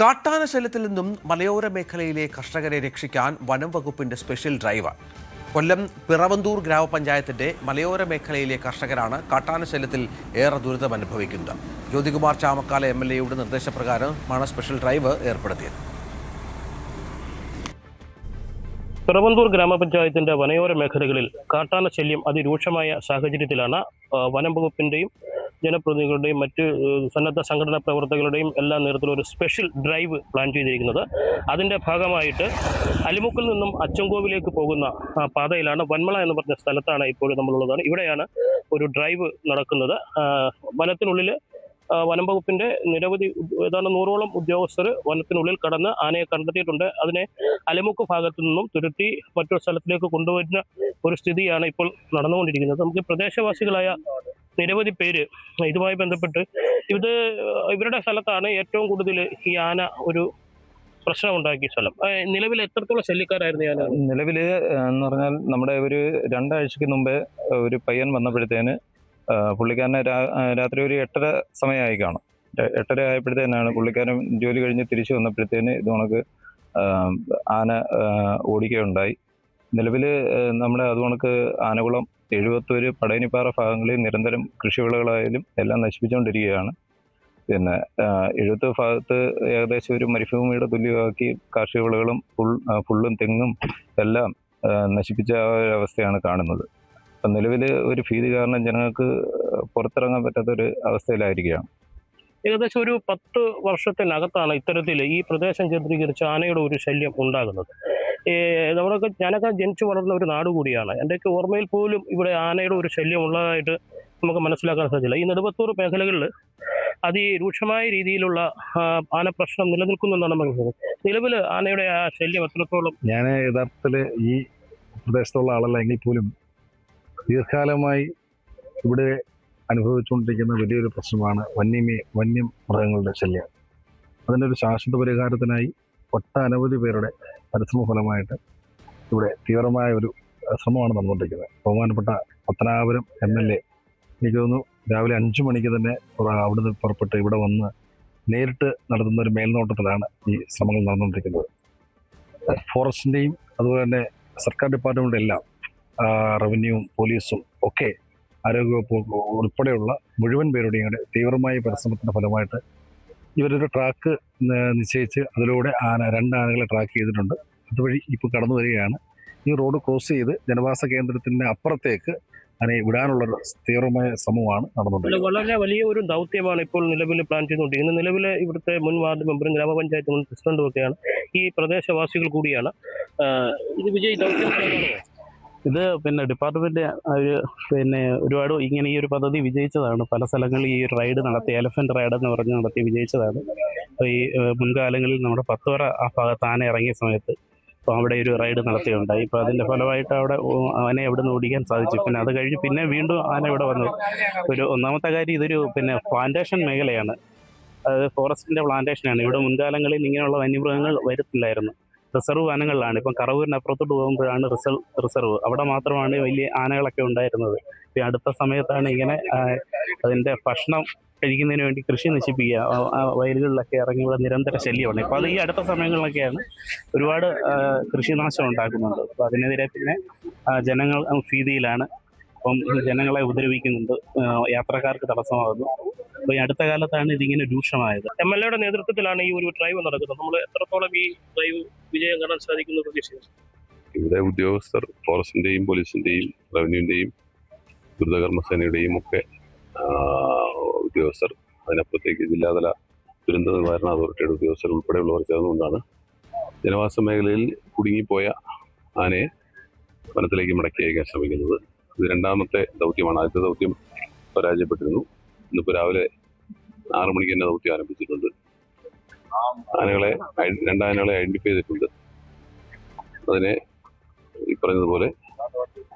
കാട്ടാന ശല്യത്തിൽ നിന്നും മലയോര മേഖലയിലെ കർഷകരെ രക്ഷിക്കാൻ വനം വകുപ്പിന്റെ സ്പെഷ്യൽ ഡ്രൈവ്. കൊല്ലം പിറവന്തൂർ ഗ്രാമപഞ്ചായത്തിന്റെ മലയോര മേഖലയിലെ കർഷകരാണ് കാട്ടാന ശല്യത്തിൽ ഏറെ ദുരിതം അനുഭവിക്കുന്നത്. ജ്യോതികുമാർ ചാമക്കാല MLAയുടെ നിർദ്ദേശപ്രകാരമാണ് സ്പെഷ്യൽ ഡ്രൈവ് ഏർപ്പെടുത്തിയത്. പിറവന്തൂർ ഗ്രാമപഞ്ചായത്തിന്റെ വനയോര മേഖലകളിൽ കാട്ടാന ശല്യം അതിരൂക്ഷമായ സാഹചര്യത്തിലാണ് വനം വകുപ്പിന്റെയും ജനപ്രതിനിധികളുടെയും മറ്റ് സന്നദ്ധ സംഘടനാ പ്രവർത്തകരുടെയും എല്ലാ നേതൃത്വത്തിലും ഒരു സ്പെഷ്യൽ ഡ്രൈവ് പ്ലാൻ ചെയ്തിരിക്കുന്നത്. അതിൻ്റെ ഭാഗമായിട്ട് അലിമുക്കിൽ നിന്നും അച്ചൻകോവിലേക്ക് പോകുന്ന പാതയിലാണ്, വന്മള എന്ന് പറഞ്ഞ സ്ഥലത്താണ് ഇപ്പോൾ നമ്മളുള്ളതാണ്. ഇവിടെയാണ് ഒരു ഡ്രൈവ് നടക്കുന്നത്. വനത്തിനുള്ളിൽ വനം വകുപ്പിന്റെ നിരവധി ഏതാണ്ട് 100ഓളം ഉദ്യോഗസ്ഥർ വനത്തിനുള്ളിൽ കടന്ന് ആനയെ കണ്ടെത്തിയിട്ടുണ്ട്. അതിനെ അലിമുക്ക് ഭാഗത്തു നിന്നും തുരുത്തി മറ്റൊരു സ്ഥലത്തിലേക്ക് കൊണ്ടുവരുന്ന ഒരു സ്ഥിതിയാണ് ഇപ്പോൾ നടന്നുകൊണ്ടിരിക്കുന്നത്. നമുക്ക് പ്രദേശവാസികളായ നിരവധി പേര് ഇതുമായി ബന്ധപ്പെട്ട് ഇവരുടെ സ്ഥലത്താണ് ഏറ്റവും കൂടുതൽ ഈ ആന ഒരു പ്രശ്നമുണ്ടാക്കിയ സ്ഥലം. നിലവിൽ എത്രത്തോളം ശല്യക്കാരായിരുന്നു ആന? നിലവിൽ എന്ന് പറഞ്ഞാൽ നമ്മുടെ ഒരു 2 ആഴ്ചക്ക് മുമ്പേ ഒരു പയ്യൻ വന്നപ്പോഴത്തേന് പുള്ളിക്കാരനെ രാത്രി ഒരു 8:30 സമയമായി കാണും. 8:30 ആയപ്പോഴത്തേനാണ് പുള്ളിക്കാരൻ ജോലി കഴിഞ്ഞ് തിരിച്ചു വന്നപ്പോഴത്തേന് ഇത് കണക്ക് ആന ഓടിക്കുകയുണ്ടായി. നിലവിൽ നമ്മുടെ അതുകണക്ക് ആനകുളം, എഴുവത്തൂര്, പടയനിപ്പാറ ഭാഗങ്ങളിൽ നിരന്തരം കൃഷിവിളകളായാലും എല്ലാം നശിപ്പിച്ചുകൊണ്ടിരിക്കുകയാണ്. പിന്നെ എഴുവത്തൂർ ഭാഗത്ത് ഏകദേശം ഒരു മരുഭൂമിയുടെ തുല്യമാക്കി കാർഷിക വിളകളും പുള്ളും തെങ്ങും എല്ലാം നശിപ്പിച്ച ഒരവസ്ഥയാണ് കാണുന്നത്. അപ്പം നിലവിൽ ഒരു ഭീതി കാരണം ജനങ്ങൾക്ക് പുറത്തിറങ്ങാൻ പറ്റാത്തൊരു അവസ്ഥയിലായിരിക്കുകയാണ്. ഏകദേശം ഒരു 10 വർഷത്തിനകത്താണ് ഇത്തരത്തിൽ ഈ പ്രദേശം കേന്ദ്രീകരിച്ച് ആനയുടെ ഒരു ശല്യം ഉണ്ടാകുന്നത്. ഞാനൊക്കെ ജനിച്ചു വളർന്ന ഒരു നാട് കൂടിയാണ്. എൻ്റെയൊക്കെ ഓർമ്മയിൽ പോലും ഇവിടെ ആനയുടെ ഒരു ശല്യം ഉള്ളതായിട്ട് നമുക്ക് മനസ്സിലാക്കാൻ സാധിച്ചില്ല. ഈ നെടുമ്പത്തൂർ മേഖലകളിൽ അതിരൂക്ഷമായ രീതിയിലുള്ള ആന പ്രശ്നം നിലനിൽക്കുന്നുണ്ടെന്നാണ് മനസ്സിലാക്കുന്നത്. നിലവിൽ ആനയുടെ ആ ശല്യം എത്രത്തോളം? ഞാൻ യഥാർത്ഥത്തിൽ ഈ പ്രദേശത്തുള്ള ആളല്ല എങ്കിൽ പോലും ദീർഘകാലമായി ഇവിടെ അനുഭവിച്ചുകൊണ്ടിരിക്കുന്ന വലിയൊരു പ്രശ്നമാണ് വന്യമൃഗങ്ങളുടെ ശല്യം. അതിനൊരു ശാശ്വത പരിഹാരത്തിനായി ഒട്ടനവധി പേരുടെ പരിശ്രമ ഫലമായിട്ട് ഇവിടെ തീവ്രമായ ഒരു ശ്രമമാണ് നടന്നുകൊണ്ടിരിക്കുന്നത്. ബഹുമാനപ്പെട്ട പത്തനാപുരം MLA എനിക്ക് തോന്നുന്നു രാവിലെ 5 മണിക്ക് തന്നെ അവിടുന്ന് പുറപ്പെട്ട് ഇവിടെ വന്ന് നേരിട്ട് നടത്തുന്ന ഒരു മേൽനോട്ടത്തിലാണ് ഈ ശ്രമങ്ങൾ നടന്നുകൊണ്ടിരിക്കുന്നത്. ഫോറസ്റ്റിൻ്റെയും അതുപോലെ തന്നെ സർക്കാർ ഡിപ്പാർട്ട്മെൻ്റ് എല്ലാം റവന്യൂവും പോലീസും ഒക്കെ ആരോഗ്യവകുപ്പ് ഉൾപ്പെടെയുള്ള മുഴുവൻ പേരുടെയും തീവ്രമായ പരിശ്രമത്തിൻ്റെ ഫലമായിട്ട് ഇവരൊരു ട്രാക്ക് നിശ്ചയിച്ച് അതിലൂടെ 2 ആനകളെ ട്രാക്ക് ചെയ്തിട്ടുണ്ട്. അതുവഴി ഇപ്പോൾ കടന്നു വരികയാണ്. ഈ റോഡ് ക്രോസ് ചെയ്ത് ജനവാസ കേന്ദ്രത്തിൻ്റെ അപ്പുറത്തേക്ക് അതിനെ വിടാനുള്ള തീവ്രമായ ശ്രമമാണ് നടന്നുകൊണ്ടിരിക്കുന്നത്. വളരെ വലിയ ഒരു ദൗത്യമാണ് ഇപ്പോൾ നിലവിൽ പ്ലാൻ ചെയ്തുകൊണ്ടിരിക്കുന്നത്. നിലവിൽ ഇവിടുത്തെ മുൻ വാർഡ് മെമ്പറും ഗ്രാമപഞ്ചായത്ത് മുൻ പ്രസിഡന്റും ഒക്കെയാണ്, ഈ പ്രദേശവാസികൾ കൂടിയാണ്. ഇത് വിജയ് ദൗത്യം ഇത് ഡിപ്പാർട്ട്മെന്റ് ഒരുപാട് ഇങ്ങനെ ഈ ഒരു പദ്ധതി വിജയിച്ചതാണ്. പല സ്ഥലങ്ങളിൽ ഈ ഒരു റൈഡ് നടത്തി, എലഫന്റ് റൈഡ് എന്ന് പറഞ്ഞ് നടത്തി വിജയിച്ചതാണ്. അപ്പോൾ ഈ മുൻകാലങ്ങളിൽ നമ്മുടെ 10 വര ആ ഭാഗത്ത് ആന ഇറങ്ങിയ സമയത്ത് അപ്പോൾ അവിടെ ഒരു റൈഡ് നടത്തുകയുണ്ടായി. ഇപ്പോൾ അതിൻ്റെ ഫലമായിട്ട് അവിടെ ആനയെ അവിടെ നിന്ന് ഓടിക്കാൻ സാധിച്ചു. പിന്നെ അത് കഴിഞ്ഞ് പിന്നെ വീണ്ടും ആന ഇവിടെ വന്നു. ഒന്നാമത്തെ കാര്യം ഇതൊരു പ്ലാന്റേഷൻ മേഖലയാണ്, അതായത് ഫോറസ്റ്റിൻ്റെ പ്ലാന്റേഷനാണ്. ഇവിടെ മുൻകാലങ്ങളിൽ ഇങ്ങനെയുള്ള വന്യമൃഗങ്ങൾ വരുത്തില്ലായിരുന്നു. റിസർവ് വനങ്ങളിലാണ്. ഇപ്പം കറവൂരിന് അപ്പുറത്തോട്ട് പോകുമ്പോഴാണ് റിസർവ്, അവിടെ മാത്രമാണ് വലിയ ആനകളൊക്കെ ഉണ്ടായിരുന്നത്. ഇപ്പം അടുത്ത സമയത്താണ് ഇങ്ങനെ അതിൻ്റെ ഭക്ഷണം കഴിക്കുന്നതിന് വേണ്ടി കൃഷി നശിപ്പിക്കുക, വയലുകളിലൊക്കെ ഇറങ്ങി ഇവിടെ നിരന്തര ശല്യമാണ്. ഇപ്പോൾ അത് ഈ അടുത്ത സമയങ്ങളിലൊക്കെയാണ് ഒരുപാട് കൃഷിനാശം ഉണ്ടാക്കുന്നുണ്ട്. അപ്പോൾ അതിനെതിരെ പിന്നെ ജനങ്ങൾ ഭീതിയിലാണ്. അപ്പം ജനങ്ങളെ ഉപദ്രവിക്കുന്നുണ്ട്, യാത്രക്കാർക്ക് തടസ്സമാകുന്നു. അപ്പോൾ ഈ അടുത്ത കാലത്താണ് ഇതിങ്ങനെ രൂക്ഷമായത്. MLA നേതൃത്വത്തിലാണ് ഈ ഒരു ഡ്രൈവ് നടക്കുന്നത്. നമ്മൾ എത്രത്തോളം ഈ ഡ്രൈവ് വിജയം കാണാൻ സാധിക്കുന്നു പ്രതീക്ഷിക്കുന്നു? ഇവിടെ ഉദ്യോഗസ്ഥർ ഫോറസ്റ്റിൻ്റെയും പോലീസിൻ്റെയും റവന്യൂവിൻ്റെയും ദുരിതകർമ്മസേനയുടെയും ഒക്കെ ഉദ്യോഗസ്ഥർ, അതിനപ്പുറത്തേക്ക് ജില്ലാതല ദുരന്ത നിവാരണ അതോറിറ്റിയുടെ ഉദ്യോഗസ്ഥർ ഉൾപ്പെടെയുള്ളവർ ചേർന്നുകൊണ്ടാണ് ജനവാസ മേഖലയിൽ കുടുങ്ങിപ്പോയ ആനയെ വനത്തിലേക്ക് മടക്കി അയക്കാൻ ശ്രമിക്കുന്നത്. ഇത് 2ാമത്തെ ദൗത്യമാണ്. ആദ്യത്തെ ദൗത്യം പരാജയപ്പെട്ടിരുന്നു. ഇന്നിപ്പോൾ രാവിലെ 6 മണിക്ക് തന്നെ ദൗത്യം ആരംഭിച്ചിട്ടുണ്ട്. 2 ആനകളെ ഐഡന്റിഫൈ ചെയ്തിട്ടുണ്ട്. അതിനെ ഈ പറഞ്ഞതുപോലെ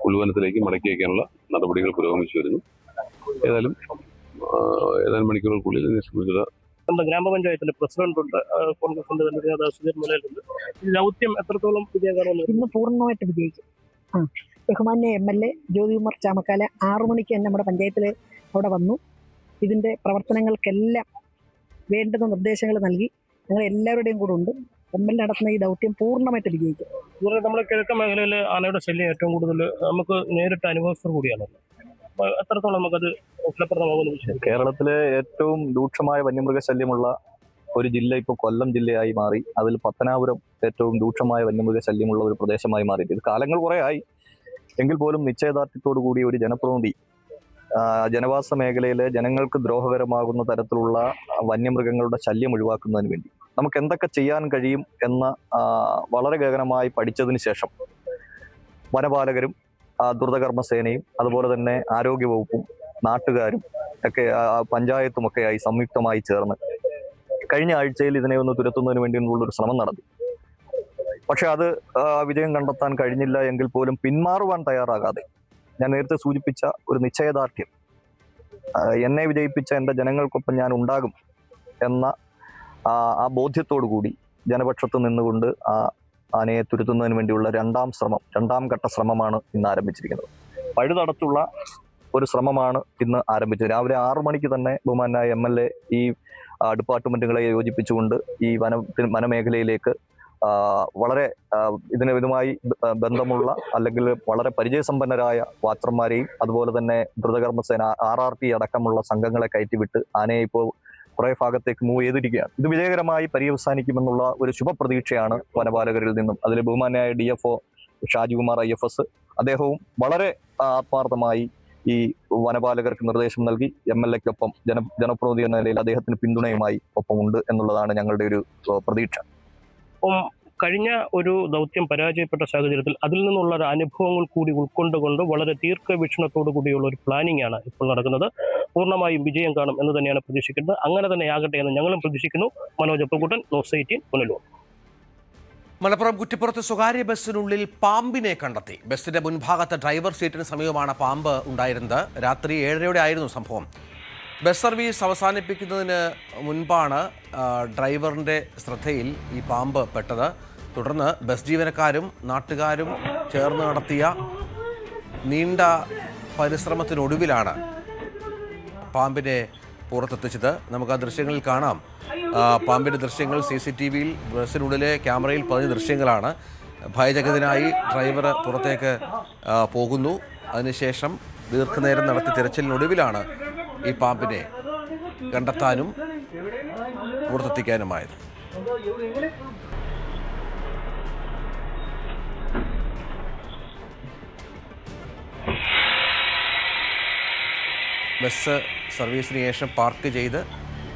ഉൾവനത്തിലേക്ക് മടക്കി അയക്കാനുള്ള നടപടികൾ പുരോഗമിച്ചു വരുന്നു. ഏതായാലും മണിക്കൂറുകൾക്കുള്ളിൽ നമ്മുടെ ഗ്രാമപഞ്ചായത്തിന്റെ പ്രസിഡന്റ് കോൺഗ്രസിന്റെ തന്നെ സുധീർ മലയിലുണ്ട്. ഈ ദൗത്യം എത്രത്തോളം വിജയകരമാണ്? ഇന്ന് പൂർണ്ണമായിട്ട് വിജയിച്ചു. ബഹുമാന്യ MLA ജ്യോതികുമാർ ചാമക്കാല 6 മണിക്ക് തന്നെ നമ്മുടെ പഞ്ചായത്തിൽ അവിടെ വന്നു. ഇതിന്റെ പ്രവർത്തനങ്ങൾക്കെല്ലാം വേണ്ടുന്ന നിർദ്ദേശങ്ങൾ നൽകി. ഞങ്ങൾ എല്ലാവരുടെയും കൂടെ ഉണ്ട്. MLA നടത്തുന്ന ഈ ദൗത്യം പൂർണ്ണമായിട്ട് വിജയിക്കും. ഇതുപോലെ നമ്മുടെ കിഴക്കൻ മേഖലയിൽ ആനയുടെ ശല്യം ഏറ്റവും കൂടുതൽ നമുക്ക് നേരിട്ട് അനുഭവസ്ഥർ കൂടിയാണ്. എത്രത്തോളം നമുക്കത് ഫലപ്രദമാകുന്നു? കേരളത്തിലെ ഏറ്റവും രൂക്ഷമായ വന്യമൃഗശല്യമുള്ള ഒരു ജില്ല ഇപ്പോൾ കൊല്ലം ജില്ലയായി മാറി. അതിൽ പത്തനാപുരം ഏറ്റവും രൂക്ഷമായ വന്യമൃഗശല്യമുള്ള ഒരു പ്രദേശമായി മാറി. ഇത് കാലങ്ങൾ കുറേ ആയി എങ്കിൽ പോലും നിശ്ചയദാർഢ്യത്തോടു കൂടി ഒരു ജനപ്രതിനിധി ജനവാസ മേഖലയിലെ ജനങ്ങൾക്ക് ദ്രോഹകരമാകുന്ന തരത്തിലുള്ള വന്യമൃഗങ്ങളുടെ ശല്യം ഒഴിവാക്കുന്നതിന് വേണ്ടി നമുക്ക് എന്തൊക്കെ ചെയ്യാൻ കഴിയും എന്ന വളരെ ഗഹനമായി പഠിച്ചതിന് ശേഷം വനപാലകരും ദ്രുതകർമ്മസേനയും അതുപോലെ തന്നെ ആരോഗ്യവകുപ്പും നാട്ടുകാരും ഒക്കെ പഞ്ചായത്തുമൊക്കെയായി സംയുക്തമായി ചേർന്ന് കഴിഞ്ഞ ആഴ്ചയിൽ ഇതിനെ ഒന്ന് തുരത്തുന്നതിന് വേണ്ടിയുള്ളൊരു ശ്രമം നടത്തി. പക്ഷെ അത് വിജയം കണ്ടെത്താൻ കഴിഞ്ഞില്ല എങ്കിൽ പോലും പിന്മാറുവാൻ തയ്യാറാകാതെ ഞാൻ നേരത്തെ സൂചിപ്പിച്ച ഒരു നിശ്ചയദാർഢ്യം, എന്നെ വിജയിപ്പിച്ച എൻ്റെ ജനങ്ങൾക്കൊപ്പം ഞാൻ ഉണ്ടാകും എന്ന ആ ബോധ്യത്തോടു കൂടി ജനപക്ഷത്ത് നിന്നുകൊണ്ട് ആനയെ തുരുത്തുന്നതിന് വേണ്ടിയുള്ള 2ാം ഘട്ട ശ്രമമാണ് ഇന്ന് ആരംഭിച്ചിരിക്കുന്നത്. പഴുതടച്ചുള്ള ഒരു ശ്രമമാണ് ഇന്ന് ആരംഭിച്ചത്. രാവിലെ 6 മണിക്ക് തന്നെ ബഹുമാനായ MLA ഈ ഡിപ്പാർട്ട്മെന്റുകളെ യോജിപ്പിച്ചുകൊണ്ട് ഈ വനമേഖലയിലേക്ക് വളരെ ഇതുമായി ബന്ധമുള്ള അല്ലെങ്കിൽ വളരെ പരിചയസമ്പന്നരായ വാച്ചർമാരെയും അതുപോലെ തന്നെ ദ്രുതകർമ്മസേന RRT അടക്കമുള്ള സംഘങ്ങളെ കയറ്റിവിട്ട് ആനയെ ഇപ്പോൾ കുറേ ഭാഗത്തേക്ക് മൂവ് ചെയ്തിരിക്കുകയാണ്. ഇത് വിജയകരമായി പര്യവസാനിക്കുമെന്നുള്ള ഒരു ശുഭപ്രതീക്ഷയാണ് വനപാലകരിൽ നിന്നും. അതിൽ ബഹുമാനായ DFO ഷാജികുമാർ IFS അദ്ദേഹവും വളരെ ആത്മാർത്ഥമായി ഈ വനപാലകർക്ക് നിർദ്ദേശം നൽകി MLA-ക്കൊപ്പം ജനപ്രതിനിധി എന്ന നിലയിൽ അദ്ദേഹത്തിന് പിന്തുണയുമായി ഒപ്പമുണ്ട് എന്നുള്ളതാണ് ഞങ്ങളുടെ ഒരു പ്രതീക്ഷ. കഴിഞ്ഞ ഒരു ദൗത്യം പരാജയപ്പെട്ട സാഹചര്യത്തിൽ അതിൽ നിന്നുള്ള അനുഭവങ്ങൾ കൂടി ഉൾക്കൊണ്ടുകൊണ്ട് വളരെ ദീർഘവീക്ഷണത്തോടു കൂടിയുള്ള ഒരു പ്ലാനിംഗ് ആണ് ഇപ്പോൾ നടക്കുന്നത്. പൂർണ്ണമായും വിജയം കാണും എന്ന് തന്നെയാണ് പ്രതീക്ഷിക്കുന്നത്. അങ്ങനെ തന്നെ ആകട്ടെ എന്ന് ഞങ്ങളും പ്രതീക്ഷിക്കുന്നു. മനോജ് അപ്പുകുട്ടൻ, ന്യൂസ് 18, പുനലൂർ. മലപ്പുറം കുറ്റിപ്പുറത്ത് സ്വകാര്യ ബസ്സിനുള്ളിൽ പാമ്പിനെ കണ്ടെത്തി. ബസ്സിന്റെ മുൻഭാഗത്ത് ഡ്രൈവർ സീറ്റിന് സമീപമാണ് പാമ്പ് ഉണ്ടായിരുന്നത്. രാത്രി 7:30 ആയിരുന്നു സംഭവം. ബസ് സർവീസ് അവസാനിപ്പിക്കുന്നതിന് മുൻപാണ് ഡ്രൈവറിൻ്റെ ശ്രദ്ധയിൽ ഈ പാമ്പ് പെട്ടത്. തുടർന്ന് ബസ് ജീവനക്കാരും നാട്ടുകാരും ചേർന്ന് നടത്തിയ നീണ്ട പരിശ്രമത്തിനൊടുവിലാണ് പാമ്പിനെ പുറത്തെത്തിച്ചത്. നമുക്ക് ആ ദൃശ്യങ്ങളിൽ കാണാം. പാമ്പിൻ്റെ ദൃശ്യങ്ങൾ CCTV-യിൽ ബസ്സിനുള്ളിലെ ക്യാമറയിൽ പതിഞ്ഞ ദൃശ്യങ്ങളാണ്. ഭയചകിതനായി ഡ്രൈവർ പുറത്തേക്ക് പോകുന്നു. അതിനുശേഷം ദീർഘനേരം നടത്തിയ തിരച്ചിലിനൊടുവിലാണ് ഈ പാമ്പിനെ കണ്ടെത്താനും പുറത്തെത്തിക്കാനുമായത്. ബസ് സർവീസിന് ശേഷം പാർക്ക് ചെയ്ത്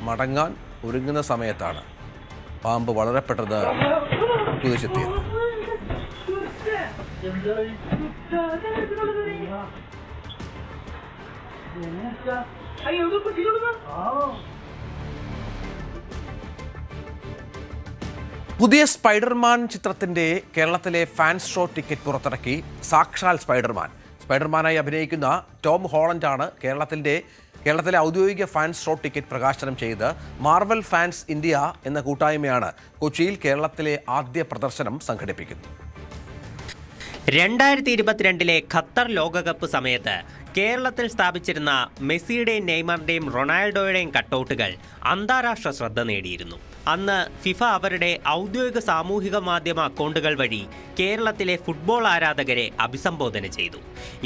മടങ്ങാൻ ഒരുങ്ങുന്ന സമയത്താണ് പാമ്പ് വളരെ പെട്ടെന്ന് കുതിച്ചെത്തിയത്. പുതിയ സ്പൈഡർമാൻ ചിത്രത്തിന്റെ കേരളത്തിലെ ഫാൻസ് ഷോ ടിക്കറ്റ് പുറത്തിറക്കി. സാക്ഷാൽ സ്പൈഡർമാനായി അഭിനയിക്കുന്ന ടോം ഹോളണ്ടാണ് കേരളത്തിലെ ഔദ്യോഗിക ഫാൻസ് ഷോ ടിക്കറ്റ് പ്രകാശനം ചെയ്ത്. മാർവൽ ഫാൻസ് ഇന്ത്യ എന്ന കൂട്ടായ്മയാണ് കൊച്ചിയിൽ കേരളത്തിലെ ആദ്യ പ്രദർശനം സംഘടിപ്പിക്കുന്നത്. 2022 ഖത്തർ ലോകകപ്പ് സമയത്ത് കേരളത്തിൽ സ്ഥാപിച്ചിരുന്ന മെസ്സിയുടെയും നെയ്മറിന്റെയും റൊണാൾഡോയുടെയും കട്ടൗട്ടുകൾ അന്താരാഷ്ട്ര ശ്രദ്ധ നേടിയിരുന്നു. അന്ന് ഫിഫ അവരുടെ ഔദ്യോഗിക സാമൂഹിക മാധ്യമ അക്കൗണ്ടുകൾ വഴി കേരളത്തിലെ ഫുട്ബോൾ ആരാധകരെ അഭിസംബോധന ചെയ്തു.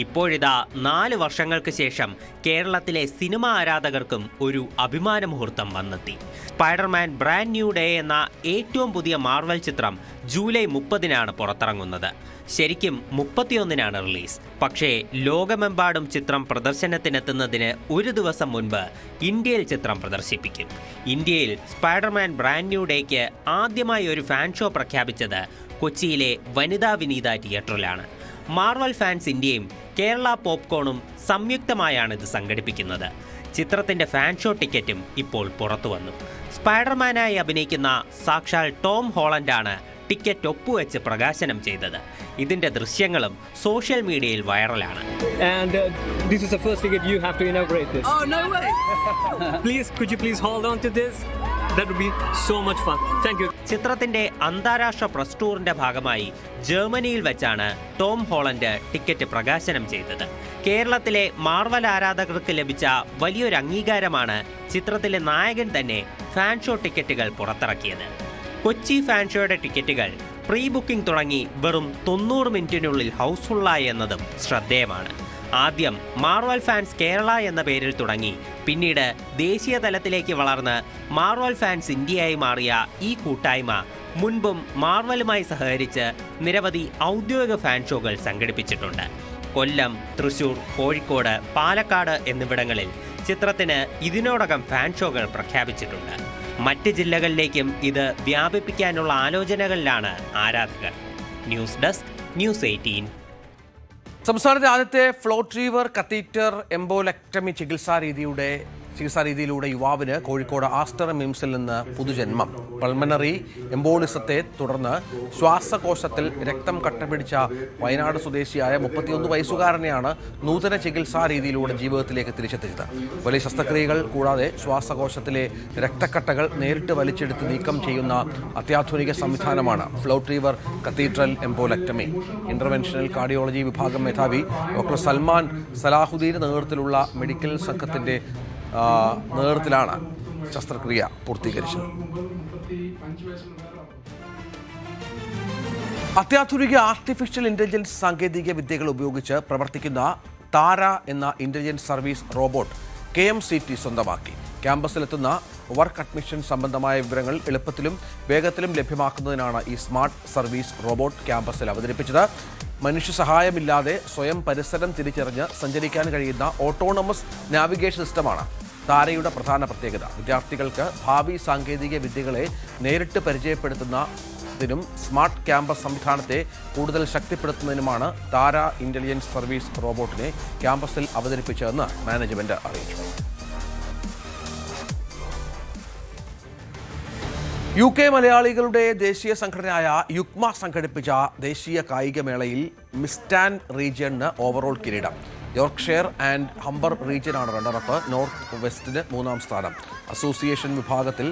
ഇപ്പോഴിതാ 4 വർഷങ്ങൾക്ക് ശേഷം കേരളത്തിലെ സിനിമാ ആരാധകർക്കും ഒരു അഭിമാന മുഹൂർത്തം വന്നെത്തി. സ്പൈഡർമാൻ ബ്രാൻഡ് ന്യൂ ഡേ എന്ന ഏറ്റവും പുതിയ മാർവൽ ചിത്രം ജൂലൈ 30-നാണ് പുറത്തിറങ്ങുന്നത്. ശരിക്കും 31-നാണ് റിലീസ്. പക്ഷേ ലോകമെമ്പാടും ചിത്രം പ്രദർശനത്തിനെത്തുന്നതിന് ഒരു ദിവസം മുൻപ് ഇന്ത്യയിൽ ചിത്രം പ്രദർശിപ്പിക്കും. ഇന്ത്യയിൽ സ്പൈഡർമാൻ ബ്രാൻഡ് ന്യൂ ഡേക്ക് ആദ്യമായി ഒരു ഫാൻ ഷോ പ്രഖ്യാപിച്ചത് കൊച്ചിയിലെ വനിതാ വിനീത തിയേറ്ററിലാണ്. മാർവൽ ഫാൻസ് ഇന്ത്യയും കേരള പോപ്കോണും സംയുക്തമായാണ് ഇത് സംഘടിപ്പിക്കുന്നത്. ചിത്രത്തിന്റെ ഫാൻ ഷോ ടിക്കറ്റും ഇപ്പോൾ പുറത്തു വന്നു. സ്പൈഡർമാനായി അഭിനയിക്കുന്ന സാക്ഷാൽ ടോം ഹോളണ്ടാണ് ടിക്കറ്റ് ഒപ്പുവെച്ച് പ്രകാശനം ചെയ്തത്. ഇതിന്റെ ദൃശ്യങ്ങളും സോഷ്യൽ മീഡിയയിൽ വൈറലാണ്. This is the first ticket. You have to inaugurate this. Oh, no way! Could you please hold on to this? That would be so much fun. Thank you. ചിത്രത്തിന്റെ അന്താരാഷ്ട്ര press ടൂറിന്റെ ഭാഗമായി ജർമ്മനിയിൽ വെച്ചാണ് ടോം ഹോളണ്ട് ടിക്കറ്റ് പ്രകാശനം ചെയ്തത്. കേരളത്തിലെ Marvel ആരാധകർക്ക് ലഭിച്ച വലിയൊരു അംഗീകാരമാണ് ചിത്രത്തിലെ നായകൻ തന്നെ ഫാൻ ഷോ ടിക്കറ്റുകൾ പുറത്തിറക്കിയത്. കൊച്ചി ഫാൻ ഷോയുടെ ടിക്കറ്റുകൾ പ്രീ ബുക്കിംഗ് തുടങ്ങി വെറും 90 മിനിറ്റിനുള്ളിൽ ഹൗസ്ഫുള്ളായി എന്നതും ശ്രദ്ധേയമാണ്. ആദ്യം മാർവൽ ഫാൻസ് കേരള എന്ന പേരിൽ തുടങ്ങി പിന്നീട് ദേശീയ തലത്തിലേക്ക് വളർന്ന് മാർവൽ ഫാൻസ് ഇന്ത്യയായി മാറിയ ഈ കൂട്ടായ്മ മുൻപും മാർവലുമായി സഹകരിച്ച് നിരവധി ഔദ്യോഗിക ഫാൻ ഷോകൾ സംഘടിപ്പിച്ചിട്ടുണ്ട്. കൊല്ലം, തൃശൂർ, കോഴിക്കോട്, പാലക്കാട് എന്നിവിടങ്ങളിൽ ചിത്രത്തിന് ഇതിനോടകം ഫാൻ ഷോകൾ പ്രഖ്യാപിച്ചിട്ടുണ്ട്. മറ്റ് ജില്ലകളിലേക്കും ഇത് വ്യാപിപ്പിക്കാനുള്ള ആലോചനകളിലാണ് ആരാധകർ. News desk, news 18. സംസ്ഥാനത്തെ ആദ്യത്തെ ഫ്ലോട്ട് റീവർ കത്തീറ്റർ എംബോലെക്ടമി ചികിത്സാരീതിയിലൂടെ യുവാവിന് കോഴിക്കോട് ആസ്റ്റർ മിംസിൽ നിന്ന് പുതുജന്മം. പൾമനറി എംബോളിസത്തെ തുടർന്ന് ശ്വാസകോശത്തിൽ രക്തം കട്ടപിടിച്ച വയനാട് സ്വദേശിയായ 31 വയസ്സുകാരനെയാണ് നൂതന ചികിത്സാരീതിയിലൂടെ ജീവിതത്തിലേക്ക് തിരിച്ചെത്തിച്ചത്. വലിയ ശസ്ത്രക്രിയകൾ കൂടാതെ ശ്വാസകോശത്തിലെ രക്തക്കട്ടകൾ നേരിട്ട് വലിച്ചെടുത്ത് നീക്കം ചെയ്യുന്ന അത്യാധുനിക സംവിധാനമാണ് FlowTriever catheter embolectomy. Interventional cardiology വിഭാഗം മേധാവി ഡോക്ടർ സൽമാൻ സലാഹുദ്ദീന്റെ നേതൃത്വത്തിലുള്ള മെഡിക്കൽ സംഘത്തിന്റെ നേതൃത്വത്തിലാണ് ശസ്ത്രക്രിയ പൂർത്തീകരിച്ചത്. അത്യാധുനിക ആർട്ടിഫിഷ്യൽ ഇന്റലിജൻസ് സാങ്കേതിക വിദ്യകൾ ഉപയോഗിച്ച് പ്രവർത്തിക്കുന്ന താര എന്ന ഇന്റലിജൻസ് സർവീസ് റോബോട്ട് KMCT സ്വന്തമാക്കി. ക്യാമ്പസിലെത്തുന്ന വർക്ക് അഡ്മിഷൻ സംബന്ധമായ വിവരങ്ങൾ എളുപ്പത്തിലും വേഗത്തിലും ലഭ്യമാക്കുന്നതിനാണ് ഈ സ്മാർട്ട് സർവീസ് റോബോട്ട് ക്യാമ്പസിൽ അവതരിപ്പിച്ചത്. മനുഷ്യ സഹായമില്ലാതെ സ്വയം പരിസരം തിരിച്ചറിഞ്ഞ് സഞ്ചരിക്കാൻ കഴിയുന്ന ഓട്ടോണമസ് നാവിഗേഷൻ സിസ്റ്റമാണ് താരയുടെ പ്രധാന പ്രത്യേകത. വിദ്യാർത്ഥികൾക്ക് ഭാവി സാങ്കേതിക വിദ്യകളെ നേരിട്ട് പരിചയപ്പെടുത്തുന്നതിനും സ്മാർട്ട് ക്യാമ്പസ് സംവിധാനത്തെ കൂടുതൽ ശക്തിപ്പെടുത്തുന്നതിനുമാണ് താര ഇന്റലിജൻസ് സർവീസ് റോബോട്ടിനെ ക്യാമ്പസിൽ അവതരിപ്പിച്ചതെന്ന് മാനേജ്മെന്റ് അറിയിച്ചു. UK മലയാളികളുടെ ദേശീയ സംഘടനയായ യുക്മ സംഘടിപ്പിച്ച ദേശീയ കായികമേളയിൽ മിസ്റ്റാൻ റീജിയണിന് ഓവറോൾ കിരീടം. യോർക്ക്ഷയർ ആൻഡ് ഹംബർ റീജിയനാണ് റണ്ണറപ്പ്. നോർത്ത് വെസ്റ്റിന് 3ാം സ്ഥാനം. അസോസിയേഷൻ വിഭാഗത്തിൽ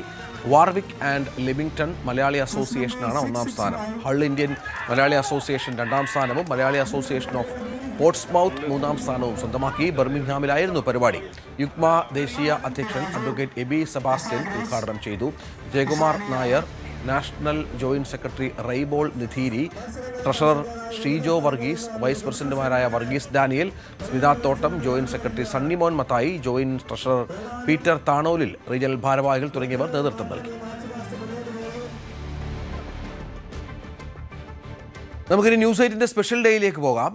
വാർവിക് ആൻഡ് ലിവിംഗ്ടൺ മലയാളി അസോസിയേഷനാണ് 1ാം സ്ഥാനം. ഹൾ ഇന്ത്യൻ മലയാളി അസോസിയേഷൻ 2ാം സ്ഥാനവും മലയാളി അസോസിയേഷൻ ഓഫ് പോർട്സ്മൗത്ത് 3ാം സ്ഥാനവും സ്വന്തമാക്കി. ബർമിംഗ്ഹാമിലായിരുന്നു പരിപാടി. യുക്മ ദേശീയ അധ്യക്ഷൻ അഡ്വക്കേറ്റ് എബി സെബാസ്റ്റ്യൻ ഉദ്ഘാടനം ചെയ്തു. Jayakumar Nair, national joint secretary Raibol Nidheeri, treasurer Sheejo Varghese, vice പ്രസിഡന്റുമാരായ Varghese Daniel, Smitha Thottam, joint secretary Sunnymon Mathai, joint treasurer Peter Thanolil, regional ഭാരവാഹികൾ തുടങ്ങിയവർ നേതൃത്വം നൽകി. നമുക്കിനി ന്യൂസ് 8ന്റെ സ്പെഷ്യൽ ഡേയിലേക്ക് പോകാം.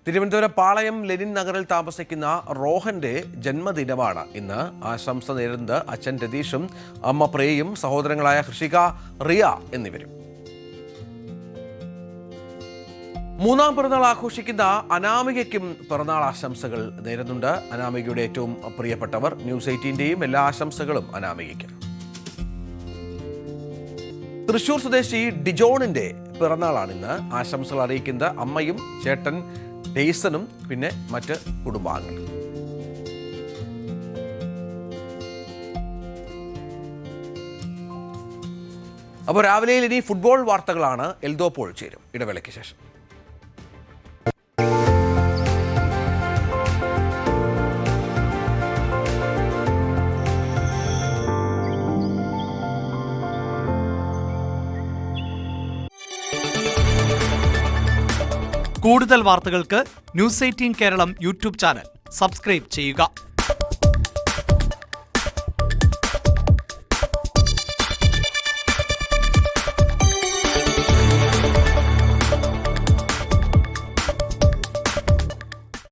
തിരുവനന്തപുരം പാളയം ലെനിൻ നഗറിൽ താമസിക്കുന്ന റോഹന്റെ ജന്മദിനമാണ് ഇന്ന്. ആശംസ നേരുന്നത് അച്ഛൻ രതീഷും അമ്മ പ്രേയും സഹോദരങ്ങളായ ഹൃഷിക, റിയ എന്നിവരും. 3ാം പിറന്നാൾ ആഘോഷിക്കുന്ന അനാമികയ്ക്കും പിറന്നാൾ ആശംസകൾ നേരുന്നുണ്ട് അനാമികയുടെ ഏറ്റവും പ്രിയപ്പെട്ടവർ. ന്യൂസ് 8ന്റെയും എല്ലാ ആശംസകളും അനാമികയ്ക്ക്. തൃശൂർ സ്വദേശി ഡിജോണിന്റെ പിറന്നാളാണിന്ന്. ആശംസകൾ അറിയിക്കുന്നത് അമ്മയും ചേട്ടൻ ഡെയ്സനും പിന്നെ മറ്റ് കുടുംബാംഗങ്ങളും. അപ്പോൾ രാവിലെ ഇനി ഫുട്ബോൾ വാർത്തകളാണ്. എൽദോ പോൾ ചേരും ഇടവേളയ്ക്ക് ശേഷം. കൂടുതൽ വാർത്തകൾക്ക് news 18 Keralam YouTube channel subscribe ചെയ്യുക.